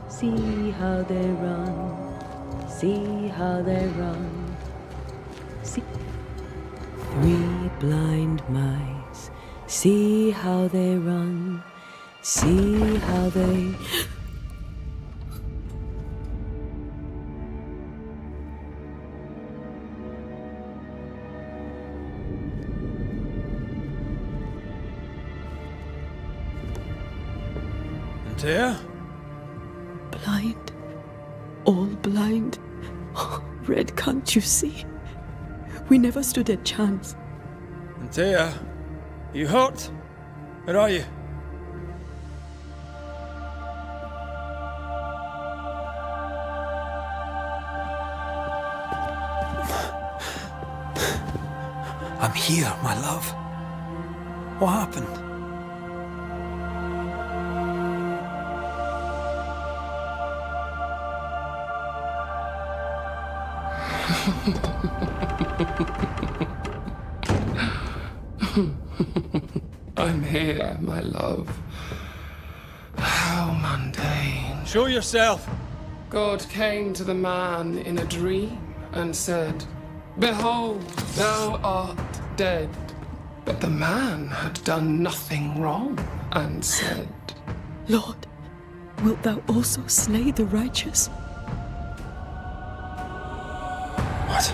See how they run, see how they run. See 3 blind mice, see how they run, see how they... Antea? Blind. All blind. Oh, Red, can't you see? We never stood a chance. Antea, you hurt? Where are you? I'm here, my love. What happened? I'm here, my love. How mundane. Show yourself! God came to the man in a dream and said, "Behold, thou art dead." But the man had done nothing wrong and said, Lord, Wilt thou also slay the righteous? What?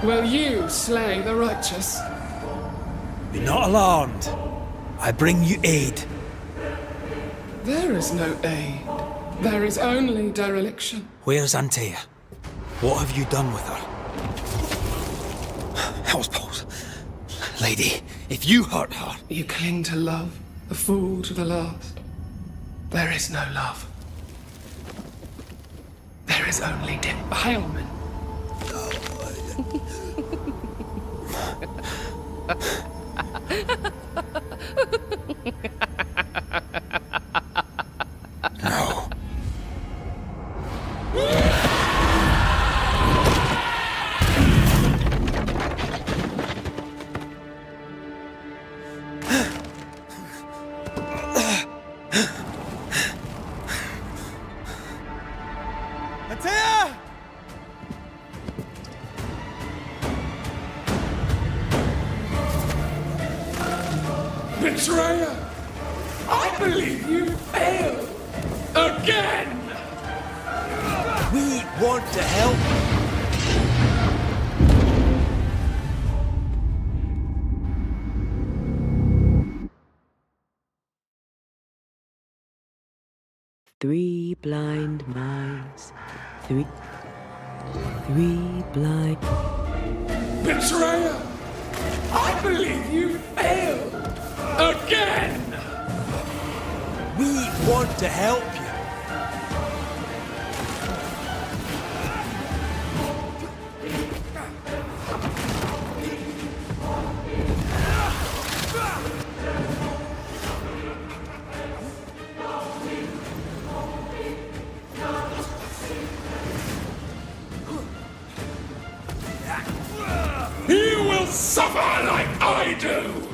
Will you slay the righteous? Be not alarmed. I bring you aid. There is no aid. There is only dereliction. Where's Antea? What have you done with her? Hellsballs. Lady, if you hurt her... You cling to love, a fool to the last. There is no love. There is only defilement. No. Antea! Betrayer! I believe you failed! Again! We want to help. Three blind mice. Three blind... Betrayer! I believe you failed! Again! We want to help you. You will suffer like I do!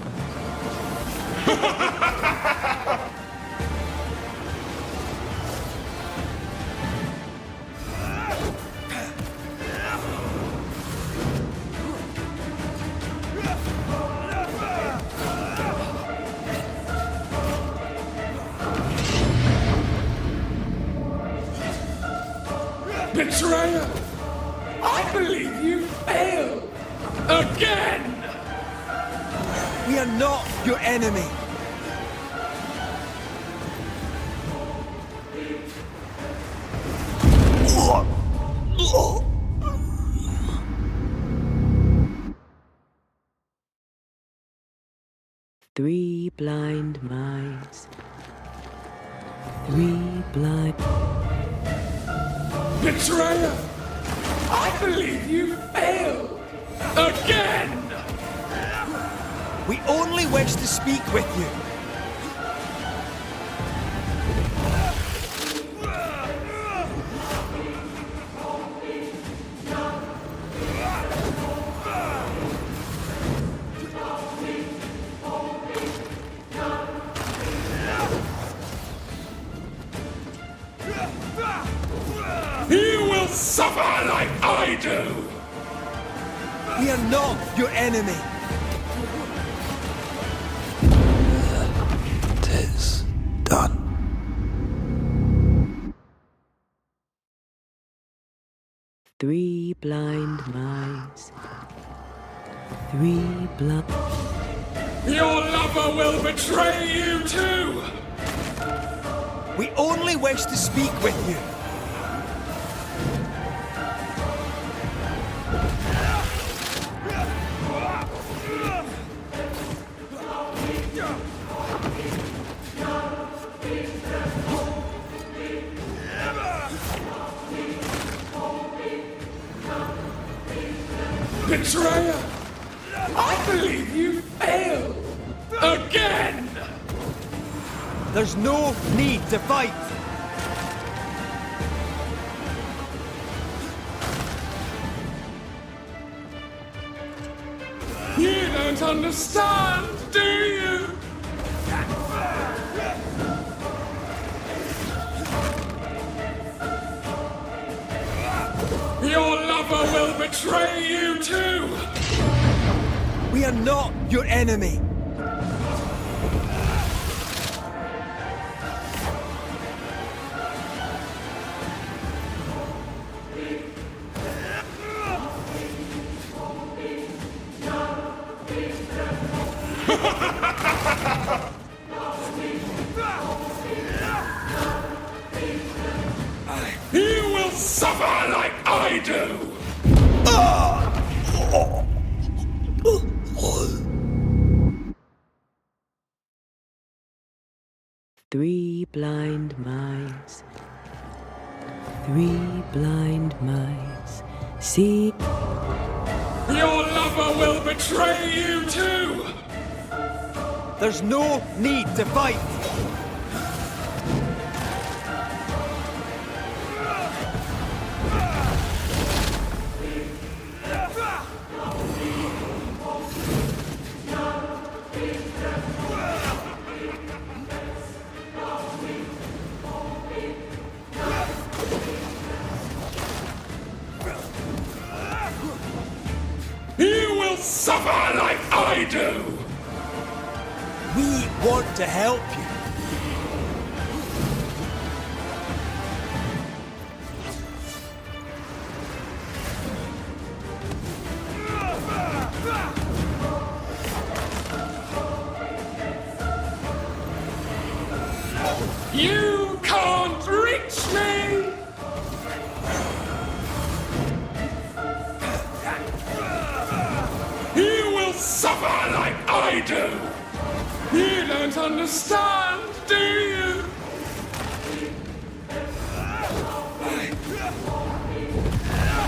Betrayer! I believe you failed! Again! We are not your enemy. Three blind mice. Three blind... Betrayer! I believe you failed! Again! We only wish to speak with you. You will suffer like I do! We are not your enemy. Tis done. Three blind mice. Three blind... Your lover will betray you too! We only wish to speak with you. Betrayer! I believe you failed! Again! There's no need to fight. You don't understand, do you? lover will betray you too! We are not your enemy. You will suffer like I do! Three blind mice. Three blind mice. See. Your lover will betray you too! There's no need to fight. You will suffer like I do! We want to help you. You can't reach me! You will suffer like I do! You don't understand, do you?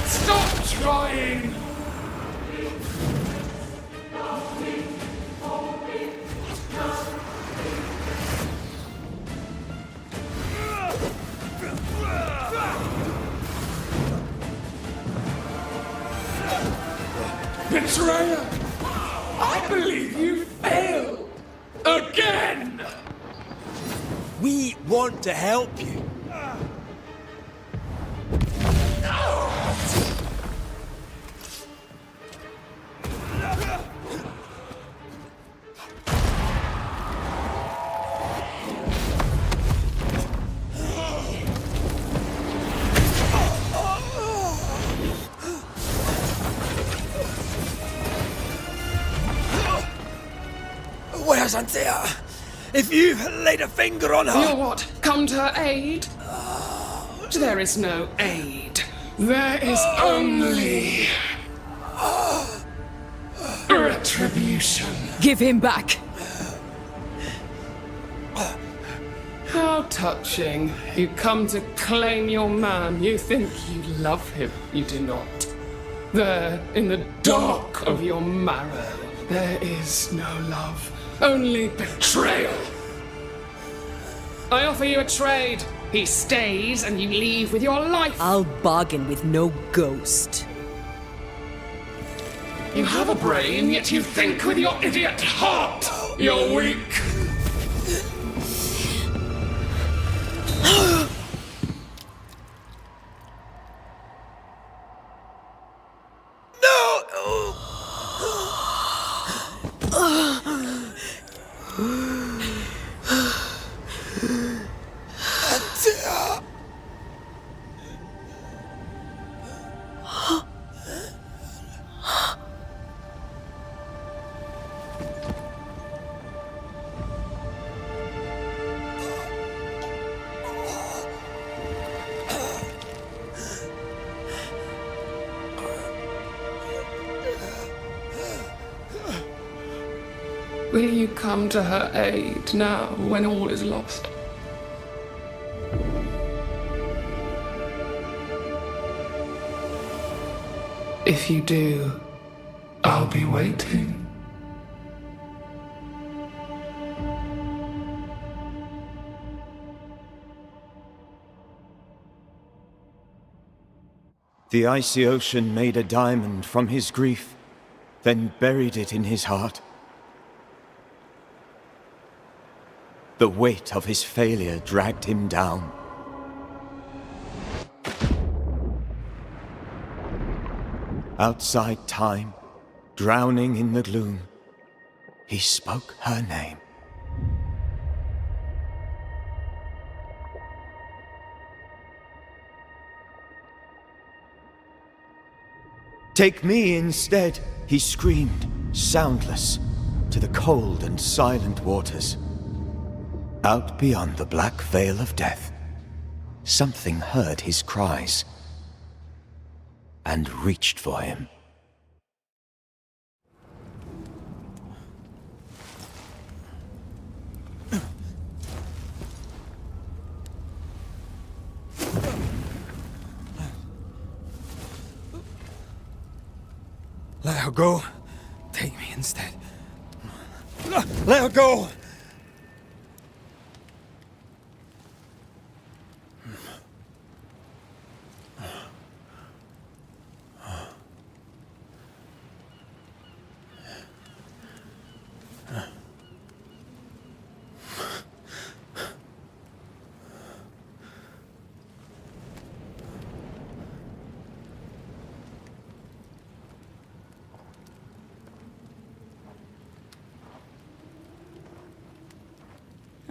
Stop trying! Betrayer! I believe you failed! Again! We want to help you. Where's Antea? If you've laid a finger on her... You're what? Come to her aid? There is no aid. There is only... retribution. Give him back! How touching. You come to claim your man. You think you love him. You do not. There, in the dark of your marrow, there is no love. Only betrayal. I offer you a trade. He stays and you leave with your life. I'll bargain with no ghost. You have a brain, yet you think with your idiot heart. You're weak. Will you come to her aid now, when all is lost? If you do, I'll be waiting. The icy ocean made a diamond from his grief, then buried it in his heart. The weight of his failure dragged him down. outside time, drowning in the gloom, he spoke her name. Take me instead, he screamed, soundless, to the cold and silent waters. Out beyond the black veil of death, something heard his cries and reached for him. Let her go. Take me instead. Let her go!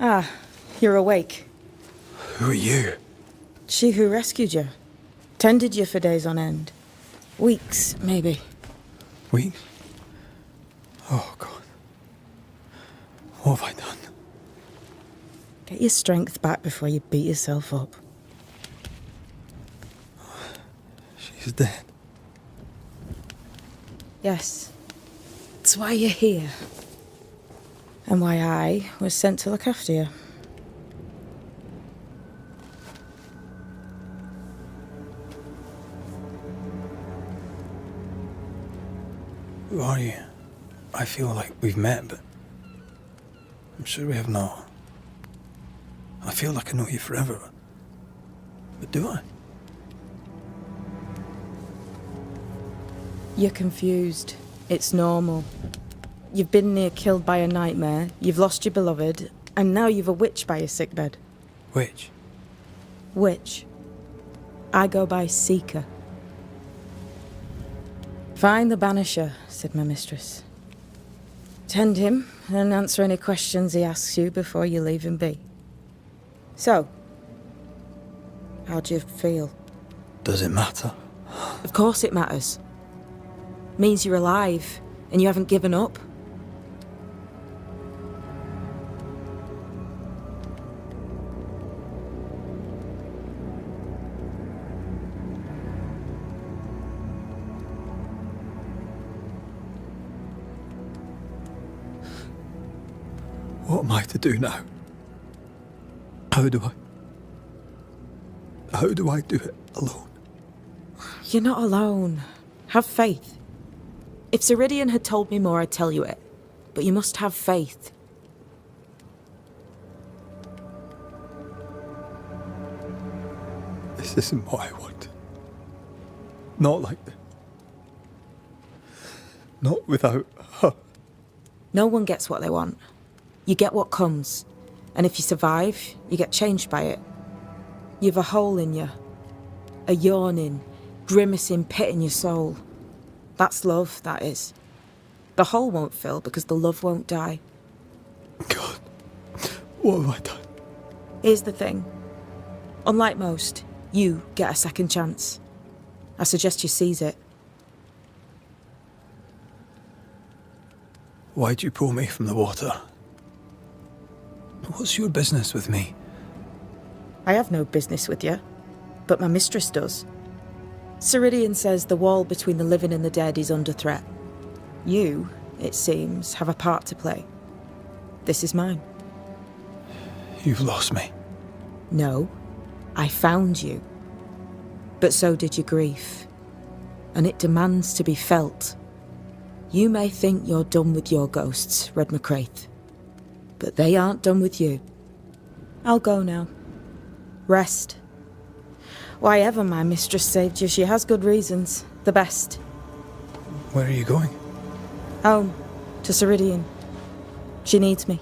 Ah, you're awake. Who are you? She who rescued you. Tended you for days on end. Weeks, maybe. Weeks? Oh, God. What have I done? Get your strength back before you beat yourself up. She's dead. Yes. That's why you're here. And why I was sent to look after you. Who are you? I feel like we've met, but I'm sure we have not. I feel like I know you forever, but do I? You're confused. It's normal. You've been near killed by a nightmare, you've lost your beloved, and now you've a witch by your sickbed. Witch? Witch. I go by Seeker. Find the Banisher, said my mistress. Tend him, and answer any questions he asks you before you leave him be. So, how do you feel? Does it matter? Of course it matters. Means you're alive, and you haven't given up. What am I to do now? How do I do it alone? You're not alone. Have faith. If Ceridian had told me more, I'd tell you it. But you must have faith. This isn't what I want. Not like this. Not without her. No one gets what they want. You get what comes. And if you survive, you get changed by it. You've a hole in you. A yawning, grimacing pit in your soul. That's love, that is. The hole won't fill because the love won't die. God, what have I done? Here's the thing. Unlike most, you get a second chance. I suggest you seize it. Why'd you pull me from the water? What's your business with me? I have no business with you, but my mistress does. Ceridian says the wall between the living and the dead is under threat. You, it seems, have a part to play. This is mine. You've lost me. No, I found you. But so did your grief. And it demands to be felt. You may think you're done with your ghosts, Red McCraith. But they aren't done with you. I'll go now. Rest. Why ever my mistress saved you, she has good reasons. The best. Where are you going? Home. To Ceridian. She needs me.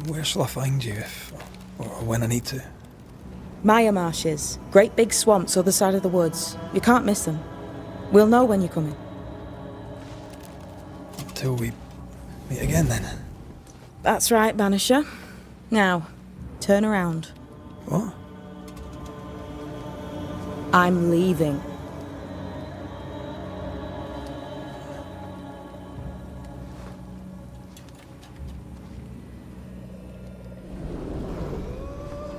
Where shall I find you if, or when I need to? Maya marshes, great big swamps other side of the woods. You can't miss them. We'll know when you're coming. Until we meet again, then. That's right, Banisher. Now, turn around. What? I'm leaving.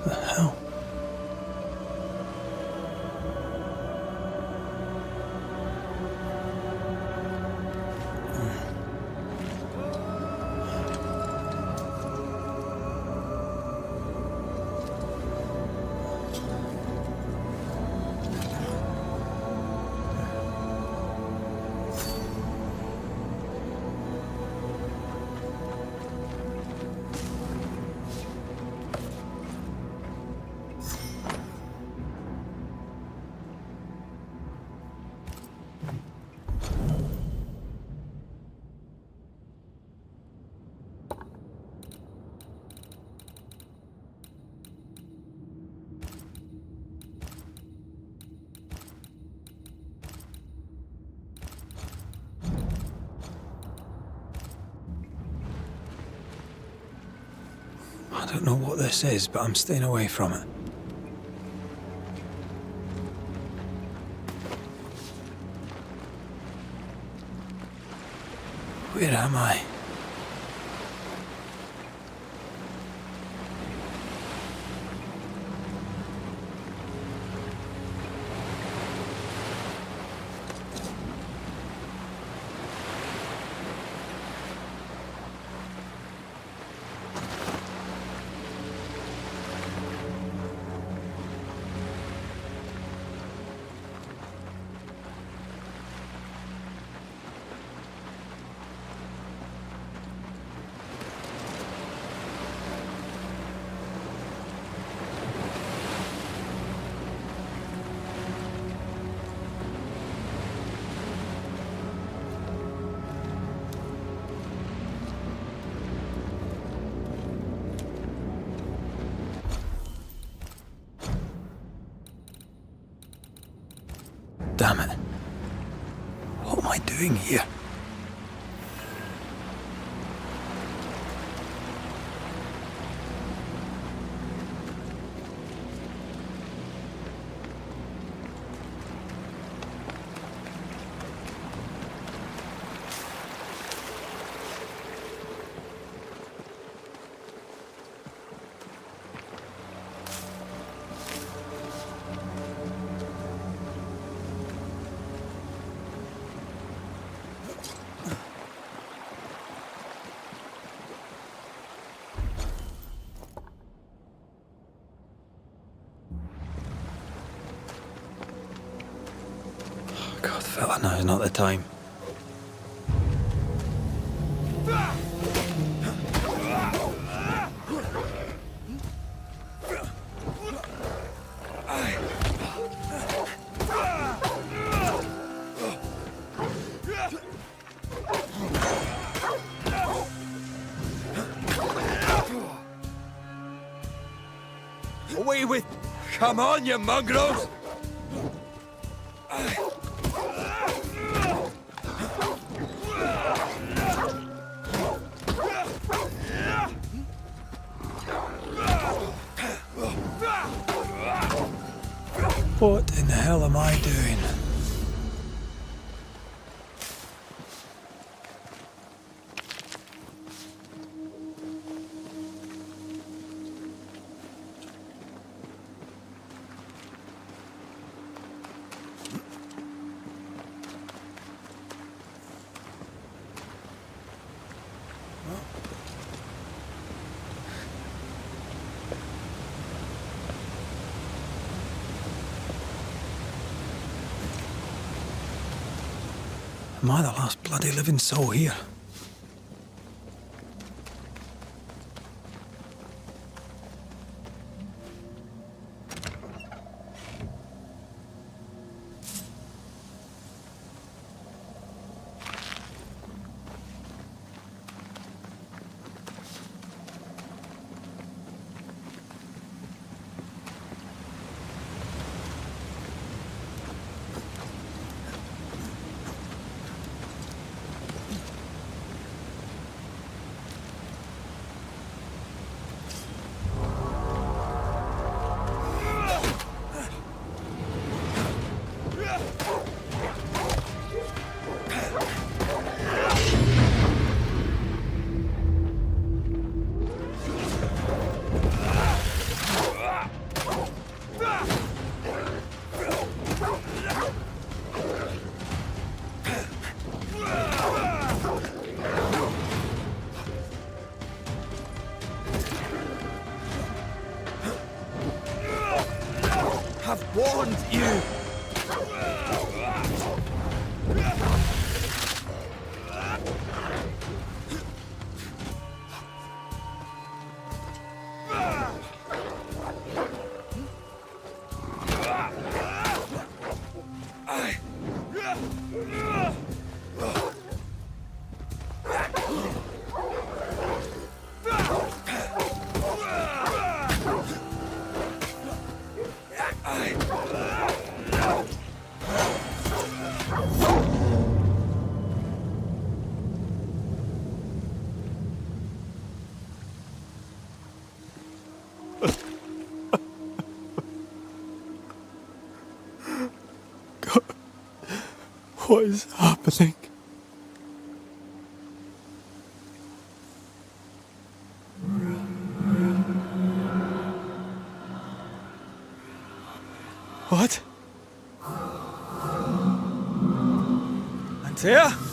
The hell? I don't know what this is, but I'm staying away from it. Where am I? Damn it. What am I doing here? God, fella, now is not the time. Away with... Come on, you mongrels! What in the hell am I doing? Am I the last bloody living soul here? have warned you! What is happening? What? Antea?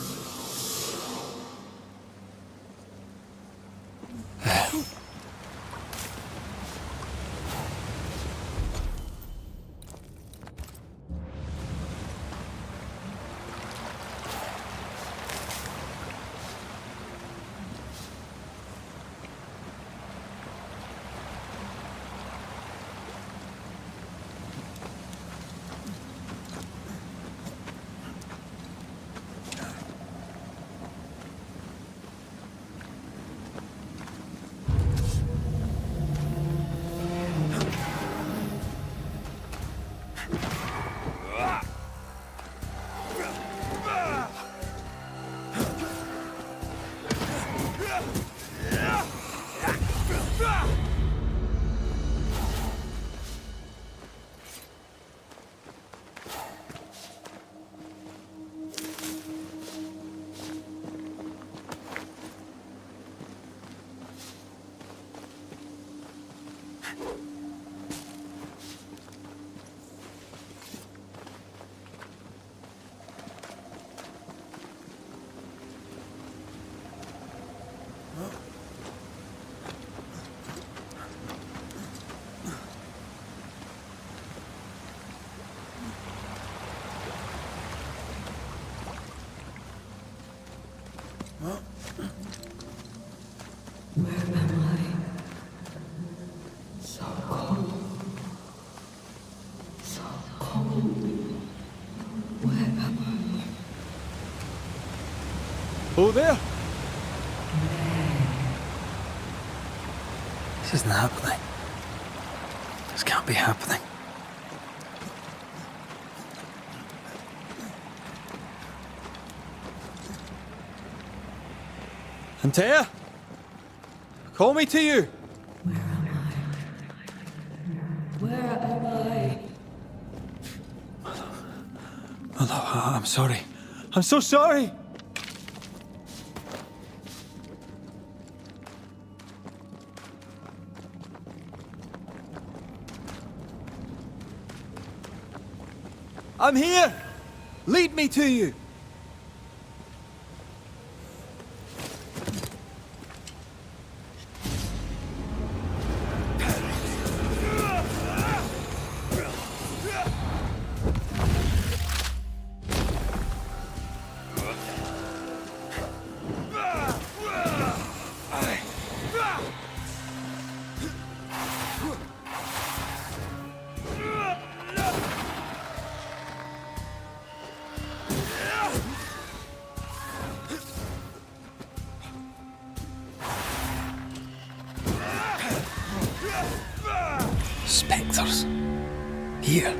Oh, there! This isn't happening. This can't be happening. Antea? Call me to you! Where am I? My love, I'm sorry. I'm so sorry! I'm here! Lead me to you! Spectres. Here.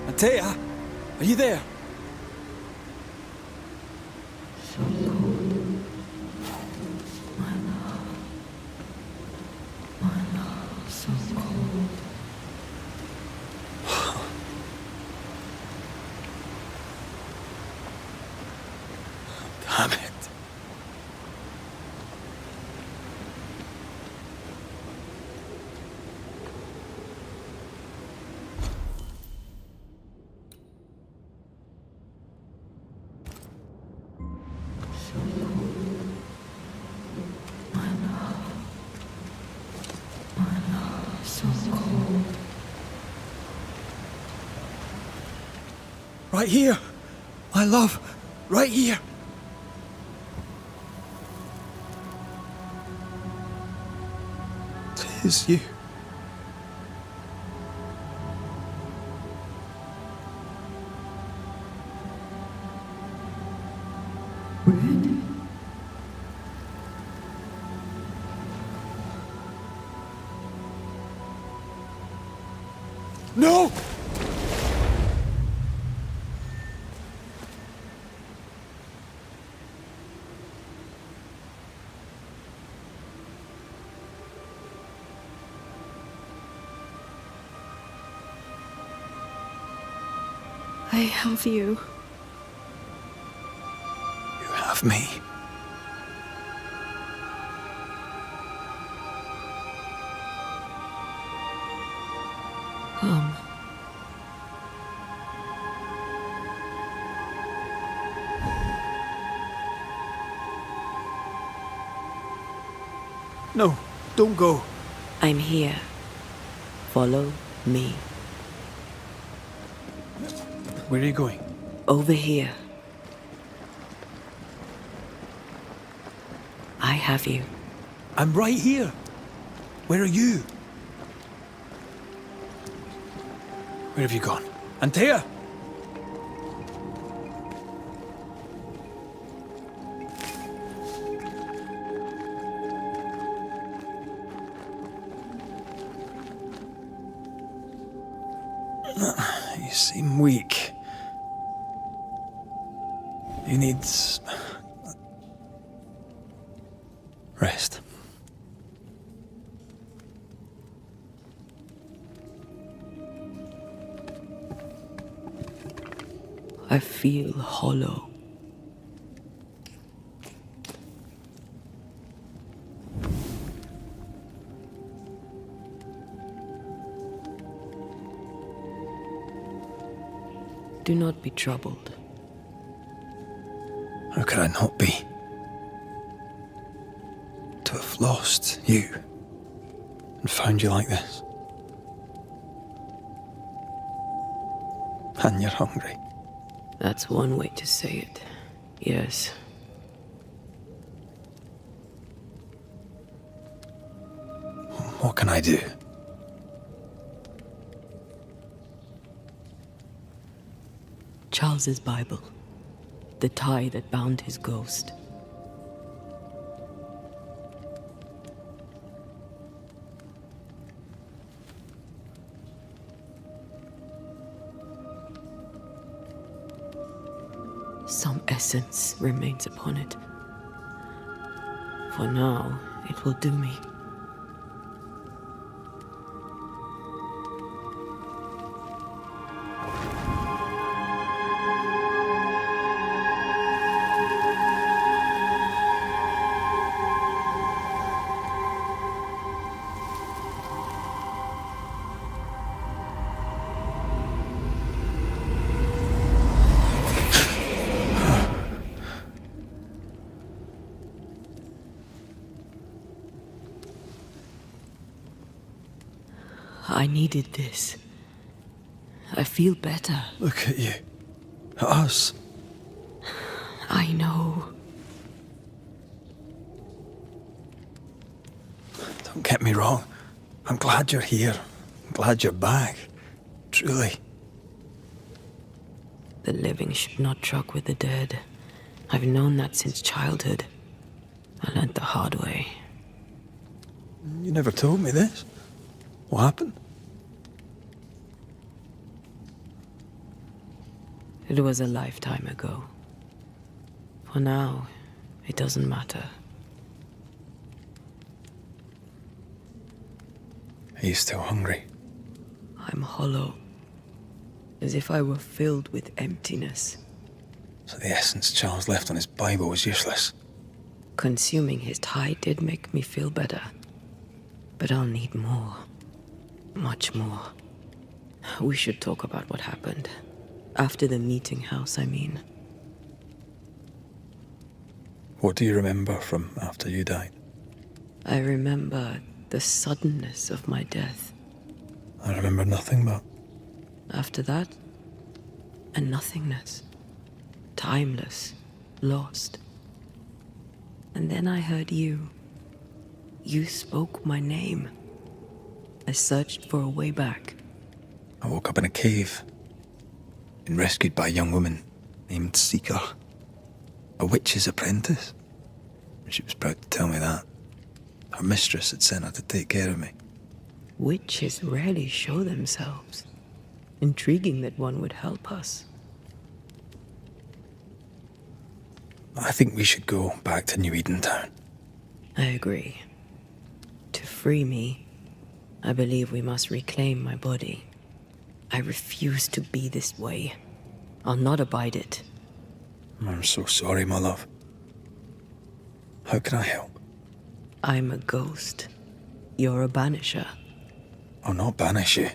Antea, are you there? Damn it. Right here. My love. Right here. Tis you. No! I have you. You have me. Come. No, don't go. I'm here. Follow me. Where are you going? Over here. I have you. I'm right here. Where are you? Where have you gone? Antea! You seem weak. You need rest. I feel hollow. Do not be troubled. How could I not be? To have lost you and found you like this. And you're hungry. That's one way to say it. Yes. What can I do? Charles's Bible. The tie that bound his ghost. Some essence remains upon it. For now, it will do me. I needed this. I feel better. Look at you. At us. I know. Don't get me wrong. I'm glad you're here. I'm glad you're back. Truly. The living should not truck with the dead. I've known that since childhood. I learned the hard way. You never told me this. What happened? It was a lifetime ago. For now, it doesn't matter. Are you still hungry? I'm hollow. As if I were filled with emptiness. So the essence Charles left on his Bible was useless. Consuming his tie did make me feel better. But I'll need more. Much more. We should talk about what happened. After the meeting house, I mean. What do you remember from after you died? I remember the suddenness of my death. I remember nothing but... After that, and nothingness. Timeless, lost. And then I heard you. You spoke my name. I searched for a way back. I woke up in a cave. Been rescued by a young woman named Seeker. A witch's apprentice. She was proud to tell me that. Her mistress had sent her to take care of me. Witches rarely show themselves. Intriguing that one would help us. I think we should go back to New Eden Town. I agree. To free me, I believe we must reclaim my body. I refuse to be this way. I'll not abide it. I'm so sorry, my love. How can I help? I'm a ghost. You're a banisher. I'll not banish you.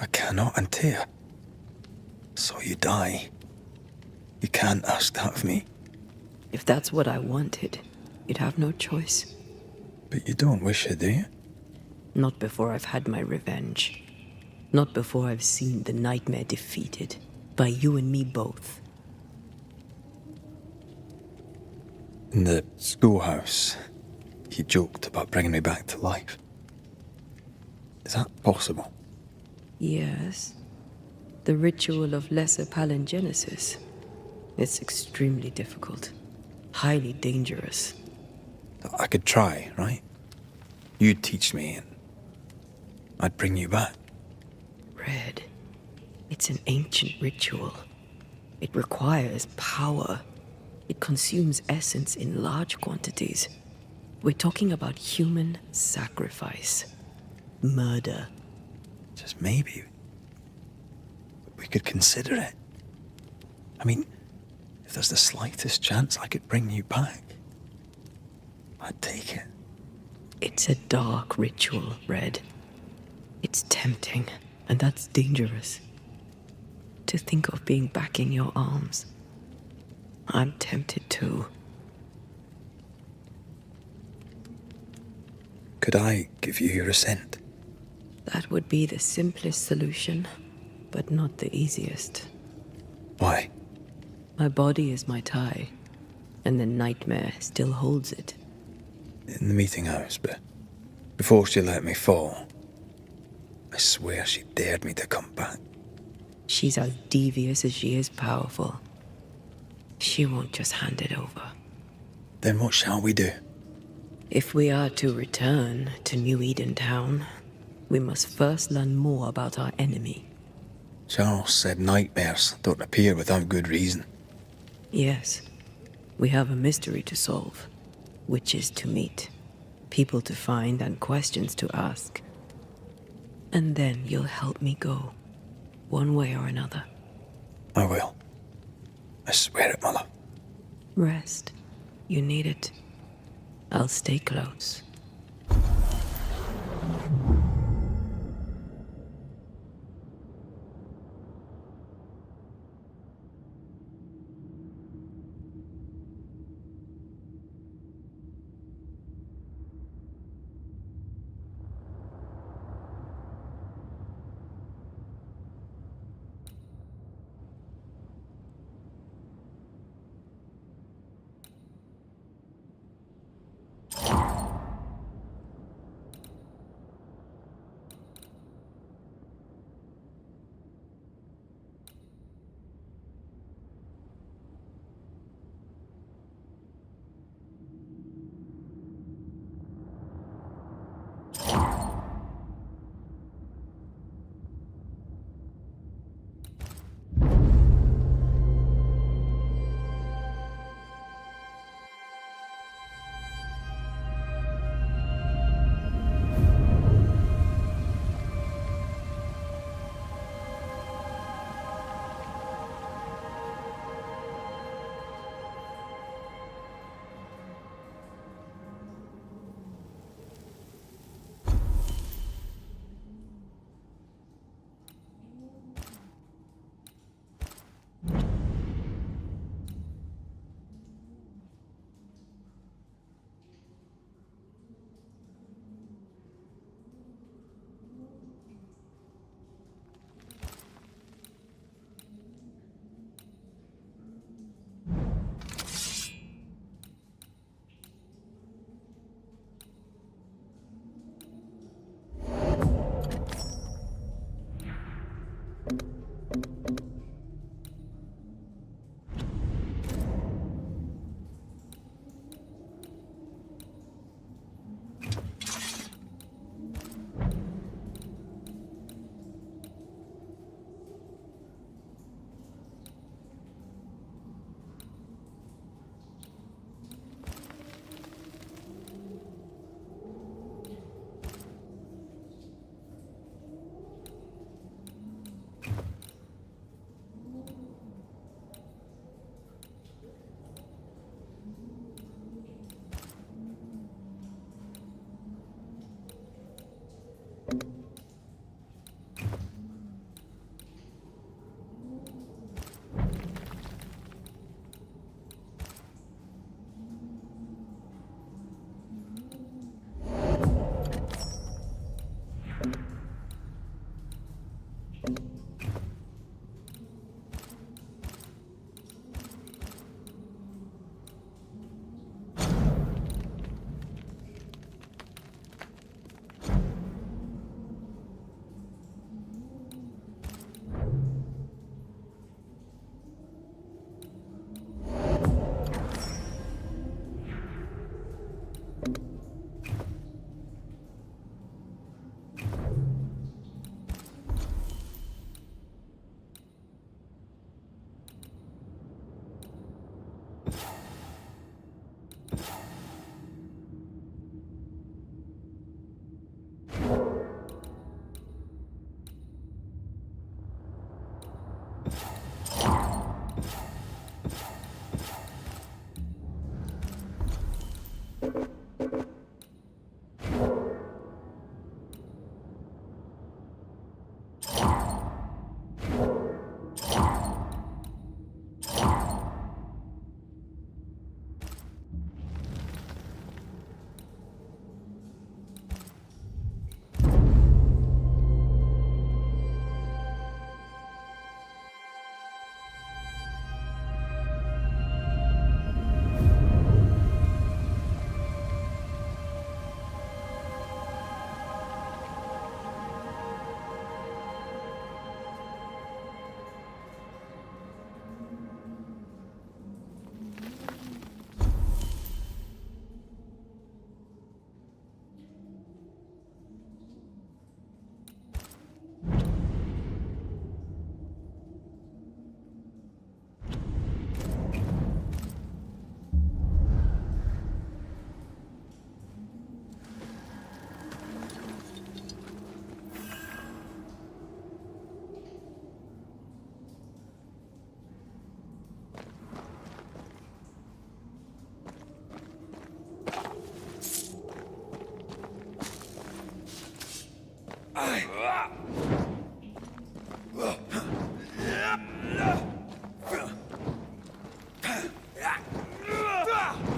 I cannot Antea. So you die. You can't ask that of me. If that's what I wanted, you'd have no choice. But you don't wish it, do you? Not before I've had my revenge. Not before I've seen the nightmare defeated. By you and me both. In the schoolhouse, he joked about bringing me back to life. Is that possible? Yes. The ritual of lesser palingenesis. It's extremely difficult. Highly dangerous. I could try, right? You'd teach me and I'd bring you back. Red. It's an ancient ritual. It requires power. It consumes essence in large quantities. We're talking about human sacrifice. Murder. Just maybe we could consider it. I mean, if there's the slightest chance I could bring you back, I'd take it. It's a dark ritual, Red. It's tempting, and that's dangerous. To think of being back in your arms. I'm tempted too. Could I give you your assent? That would be the simplest solution, but not the easiest. Why? My body is my tie, and the nightmare still holds it. In the meeting house, but before she let me fall, I swear she dared me to come back. She's as devious as she is powerful. She won't just hand it over. Then what shall we do? If we are to return to New Eden Town, we must first learn more about our enemy. Charles said nightmares don't appear without good reason. Yes, we have a mystery to solve, witches to meet, people to find and questions to ask. And then you'll help me go, one way or another. I will. I swear it, my love. Rest. You need it. I'll stay close.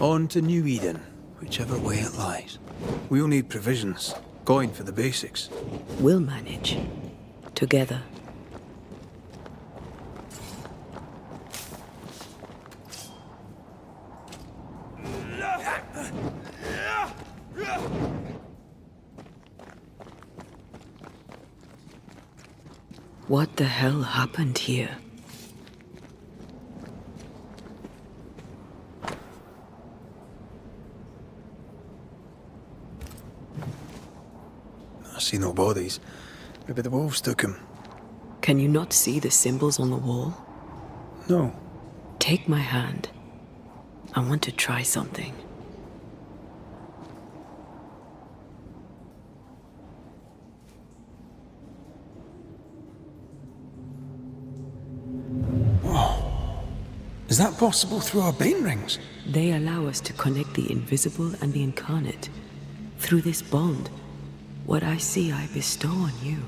On to New Eden, whichever way it lies. We'll need provisions, going for the basics. We'll manage. Together. What the hell happened here? I see no bodies. Maybe the wolves took him. Can you not see the symbols on the wall? No. Take my hand. I want to try something. Is that possible through our bane rings? They allow us to connect the invisible and the incarnate. Through this bond, what I see I bestow on you.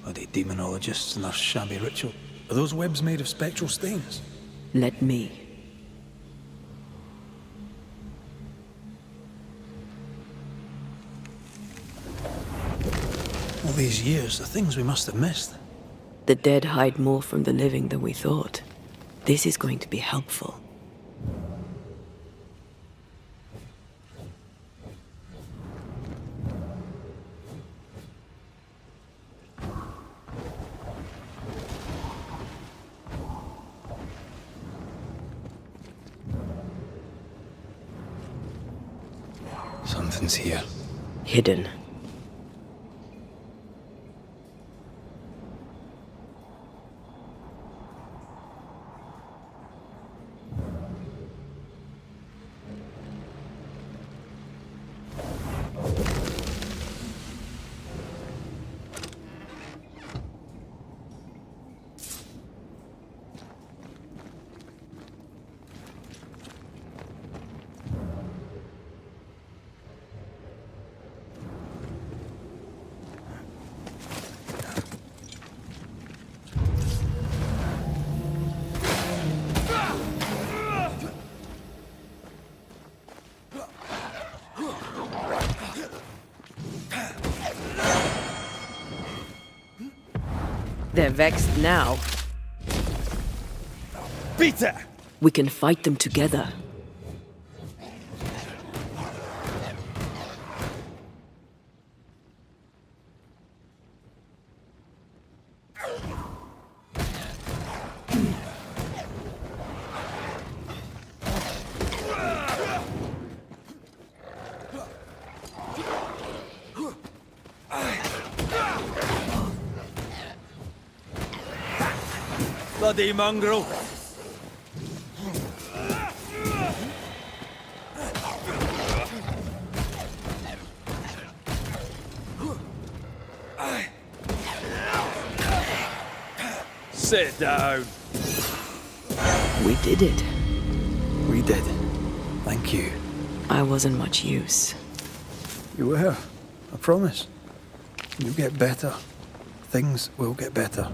Bloody demonologists and their shabby ritual. Are those webs made of spectral stains? Let me. All these years, the things we must have missed. The dead hide more from the living than we thought. This is going to be helpful. Something's here. Hidden. They're vexed now. Peter! We can fight them together. Bloody mongrel! Sit down. We did it. We did. Thank you. I wasn't much use. You were. I promise. You'll get better. Things will get better.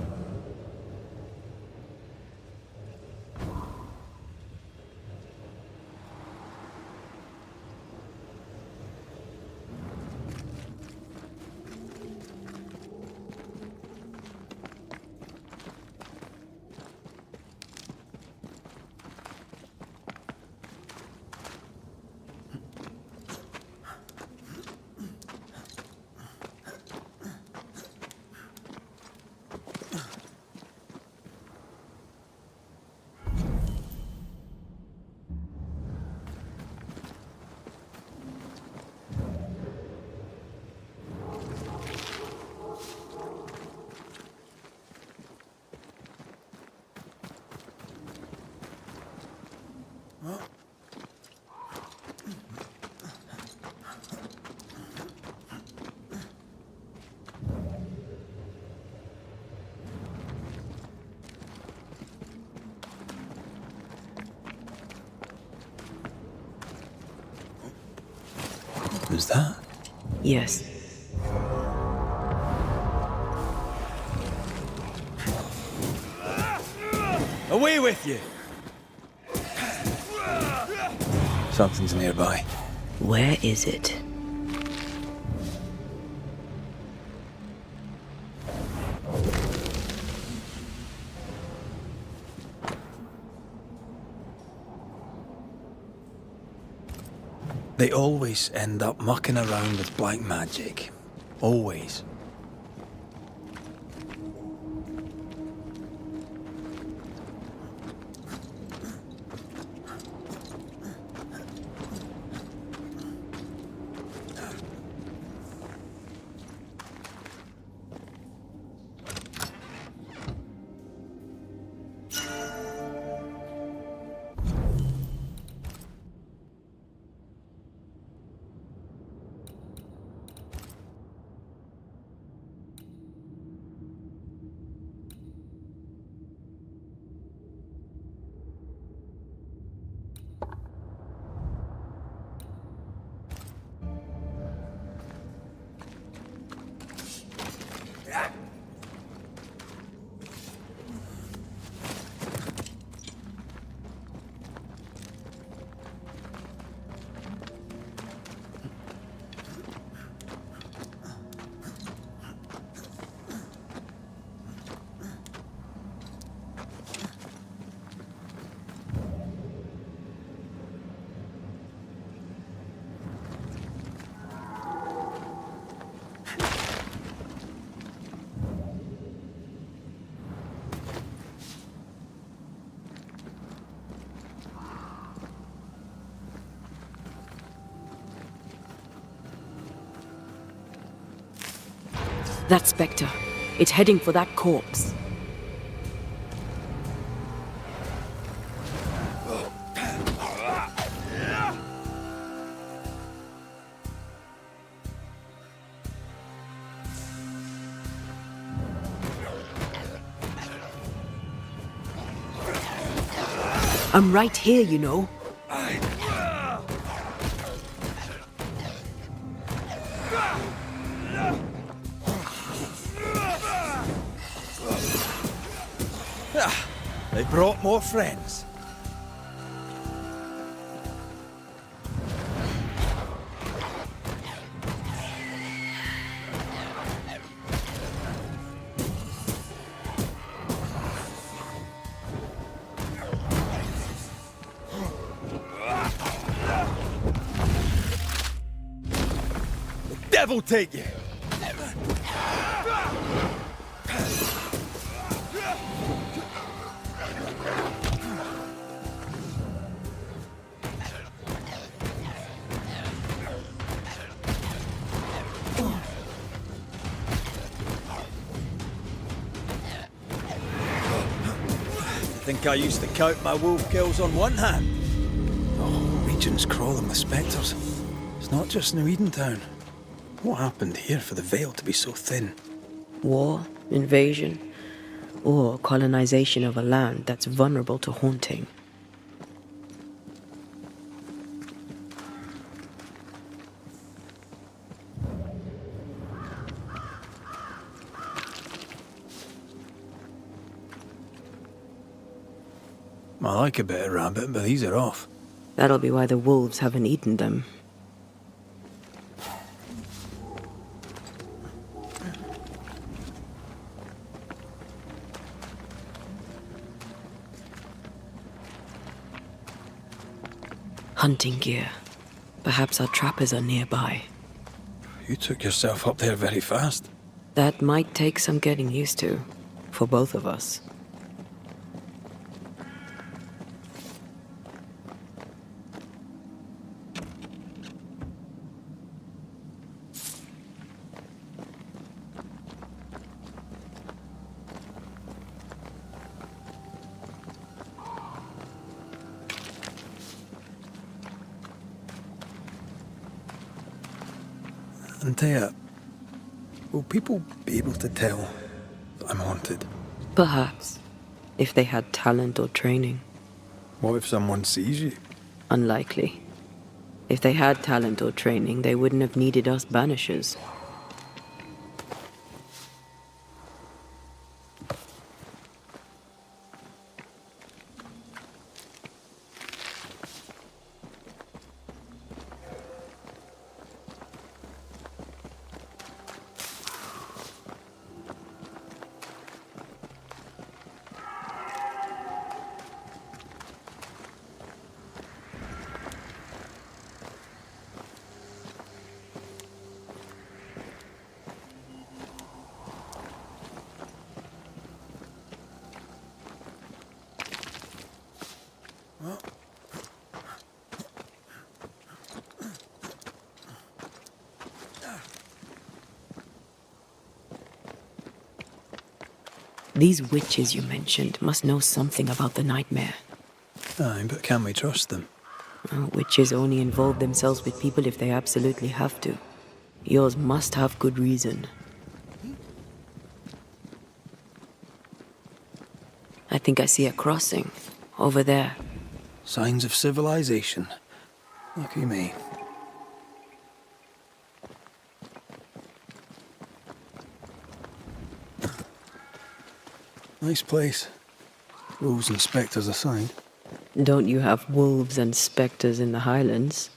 Who's that? Yes. Away with you! Something's nearby. Where is it? They always end up mucking around with black magic. Always. That spectre. It's heading for that corpse. I'm right here, you know. They brought more friends. The devil take you! I think I used to count my wolf kills on one hand. The whole region's crawling with spectres. It's not just New Eden Town. What happened here for the veil to be so thin? War, invasion, or colonization of a land that's vulnerable to haunting. I like a bit of rabbit, but these are off. That'll be why the wolves haven't eaten them. Hunting gear. Perhaps our trappers are nearby. You took yourself up there very fast. That might take some getting used to, for both of us. Antea, will people be able to tell that I'm haunted? Perhaps, if they had talent or training. What if someone sees you? Unlikely. If they had talent or training, they wouldn't have needed us Banishers. These witches you mentioned must know something about the nightmare. Aye, but can we trust them? Witches only involve themselves with people if they absolutely have to. Yours must have good reason. I think I see a crossing. Over there. Signs of civilization. Lucky me. Nice place. Wolves and spectres aside. Don't you have wolves and spectres in the Highlands?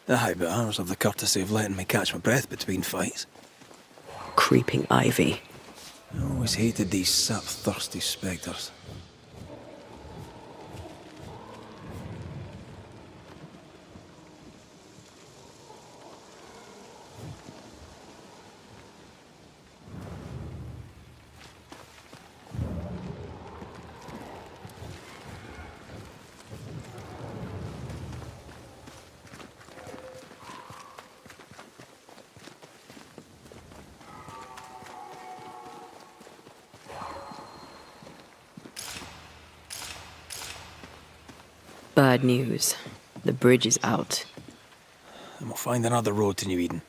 Aye, but ours have the courtesy of letting me catch my breath between fights. Creeping ivy. I always hated these sap-thirsty spectres. Bad news. The bridge is out. And we'll find another road to New Eden.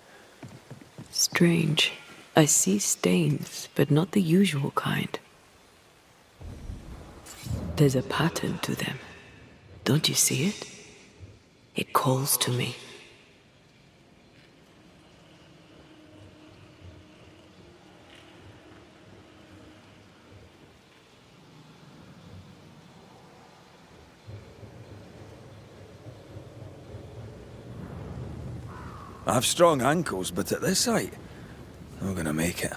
Strange. I see stains, but not the usual kind. There's a pattern to them. Don't you see it? It calls to me. I have strong ankles, but at this height, I'm gonna make it.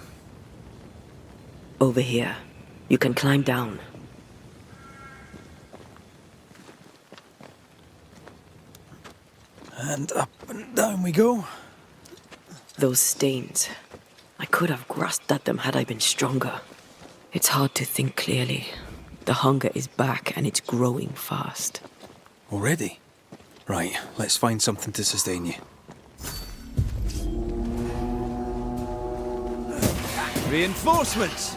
Over here. You can climb down. And up and down we go. Those stains. I could have grasped at them had I been stronger. It's hard to think clearly. The hunger is back and it's growing fast. Already? Right, let's find something to sustain you. Reinforcements!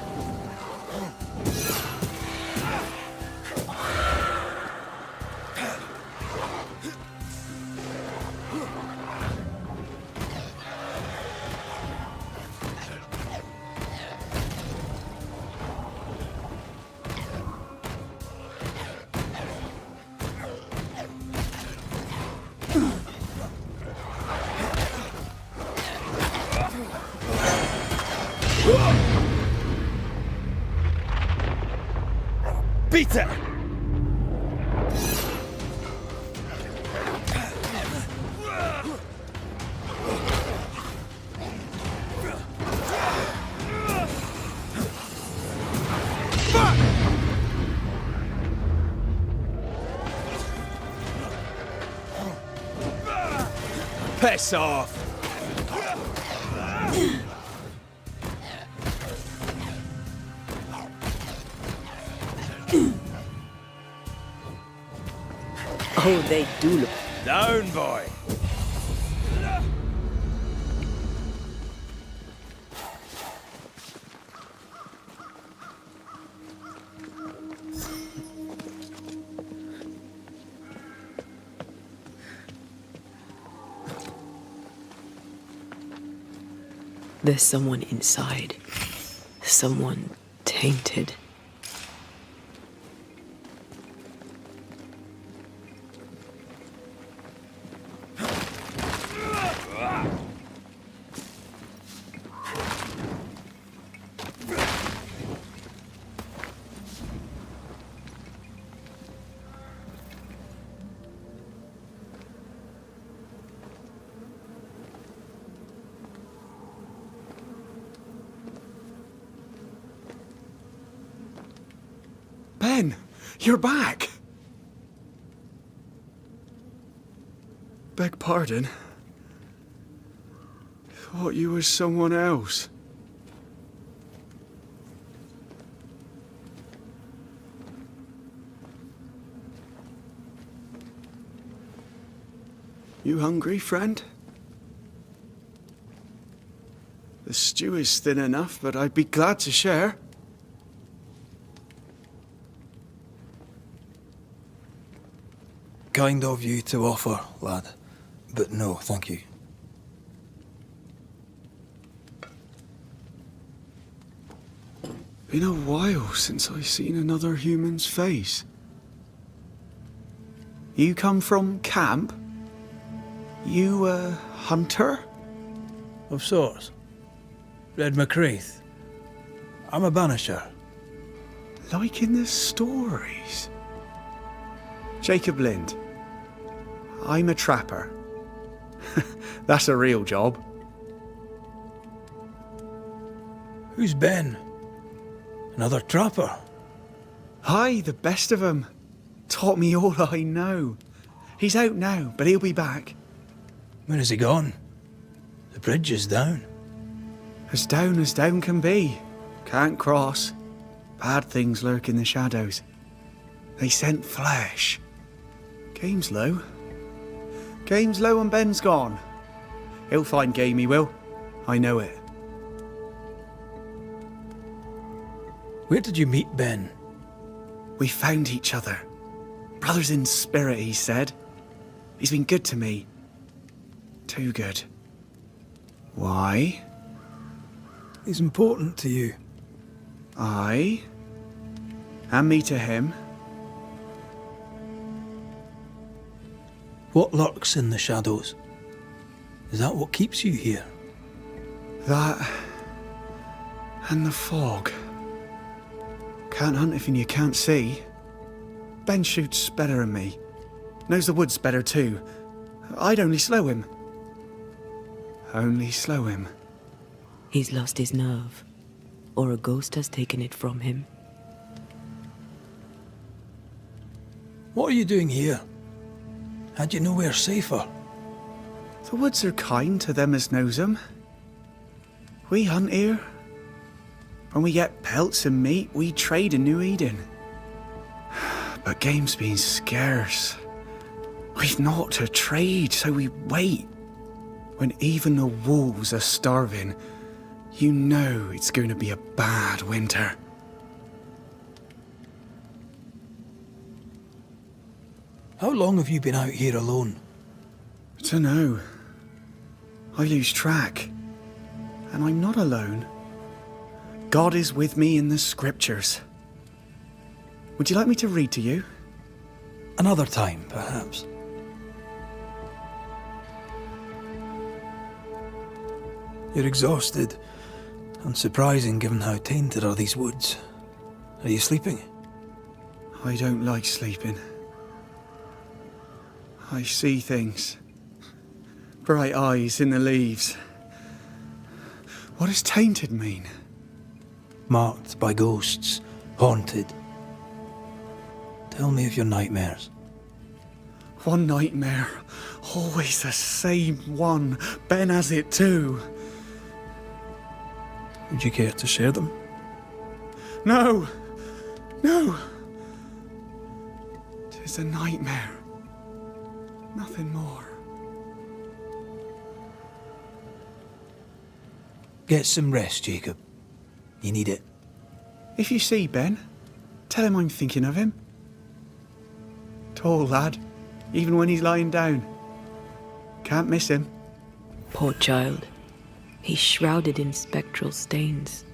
Beat it! Piss off! Oh, they do look... Down, boy! There's someone inside. Someone tainted. Ben, you're back. Beg pardon. Thought you was someone else. You hungry, friend? The stew is thin enough, but I'd be glad to share. Kind of you to offer, lad. But no, thank you. Been a while since I've seen another human's face. You come from camp? You a hunter? Of sorts. Red McCreath. I'm a banisher. Like in the stories. Jacob Lind. I'm a trapper. That's a real job. Who's Ben? Another trapper? Aye, the best of 'em. Taught me all I know. He's out now, but he'll be back. When is he gone? The bridge is down. As down can be. Can't cross. Bad things lurk in the shadows. They scent flesh. Game's low. Game's low and Ben's gone. He'll find game, he will. I know it. Where did you meet Ben? We found each other. Brothers in spirit, he said. He's been good to me. Too good. Why? He's important to you. Aye. And me to him. What lurks in the shadows? Is that what keeps you here? That... and the fog. Can't hunt if you can't see. Ben shoots better than me. Knows the woods better too. I'd only slow him. Only slow him. He's lost his nerve, or a ghost has taken it from him. What are you doing here? Had you nowhere safer? The woods are kind to them as knows 'em. We hunt here. When we get pelts and meat, we trade in New Eden. But game's been scarce. We've naught to trade, so we wait. When even the wolves are starving, you know it's going to be a bad winter. How long have you been out here alone? Dunno. I lose track. And I'm not alone. God is with me in the scriptures. Would you like me to read to you? Another time, perhaps. You're exhausted. Unsurprising given how tainted are these woods. Are you sleeping? I don't like sleeping. I see things. Bright eyes in the leaves. What does tainted mean? Marked by ghosts. Haunted. Tell me of your nightmares. One nightmare. Always the same one. Ben has it too. Would you care to share them? No! No! 'Tis a nightmare. Nothing more. Get some rest, Jacob. You need it. If you see Ben, tell him I'm thinking of him. Tall lad, even when he's lying down. Can't miss him. Poor child. He's shrouded in spectral stains.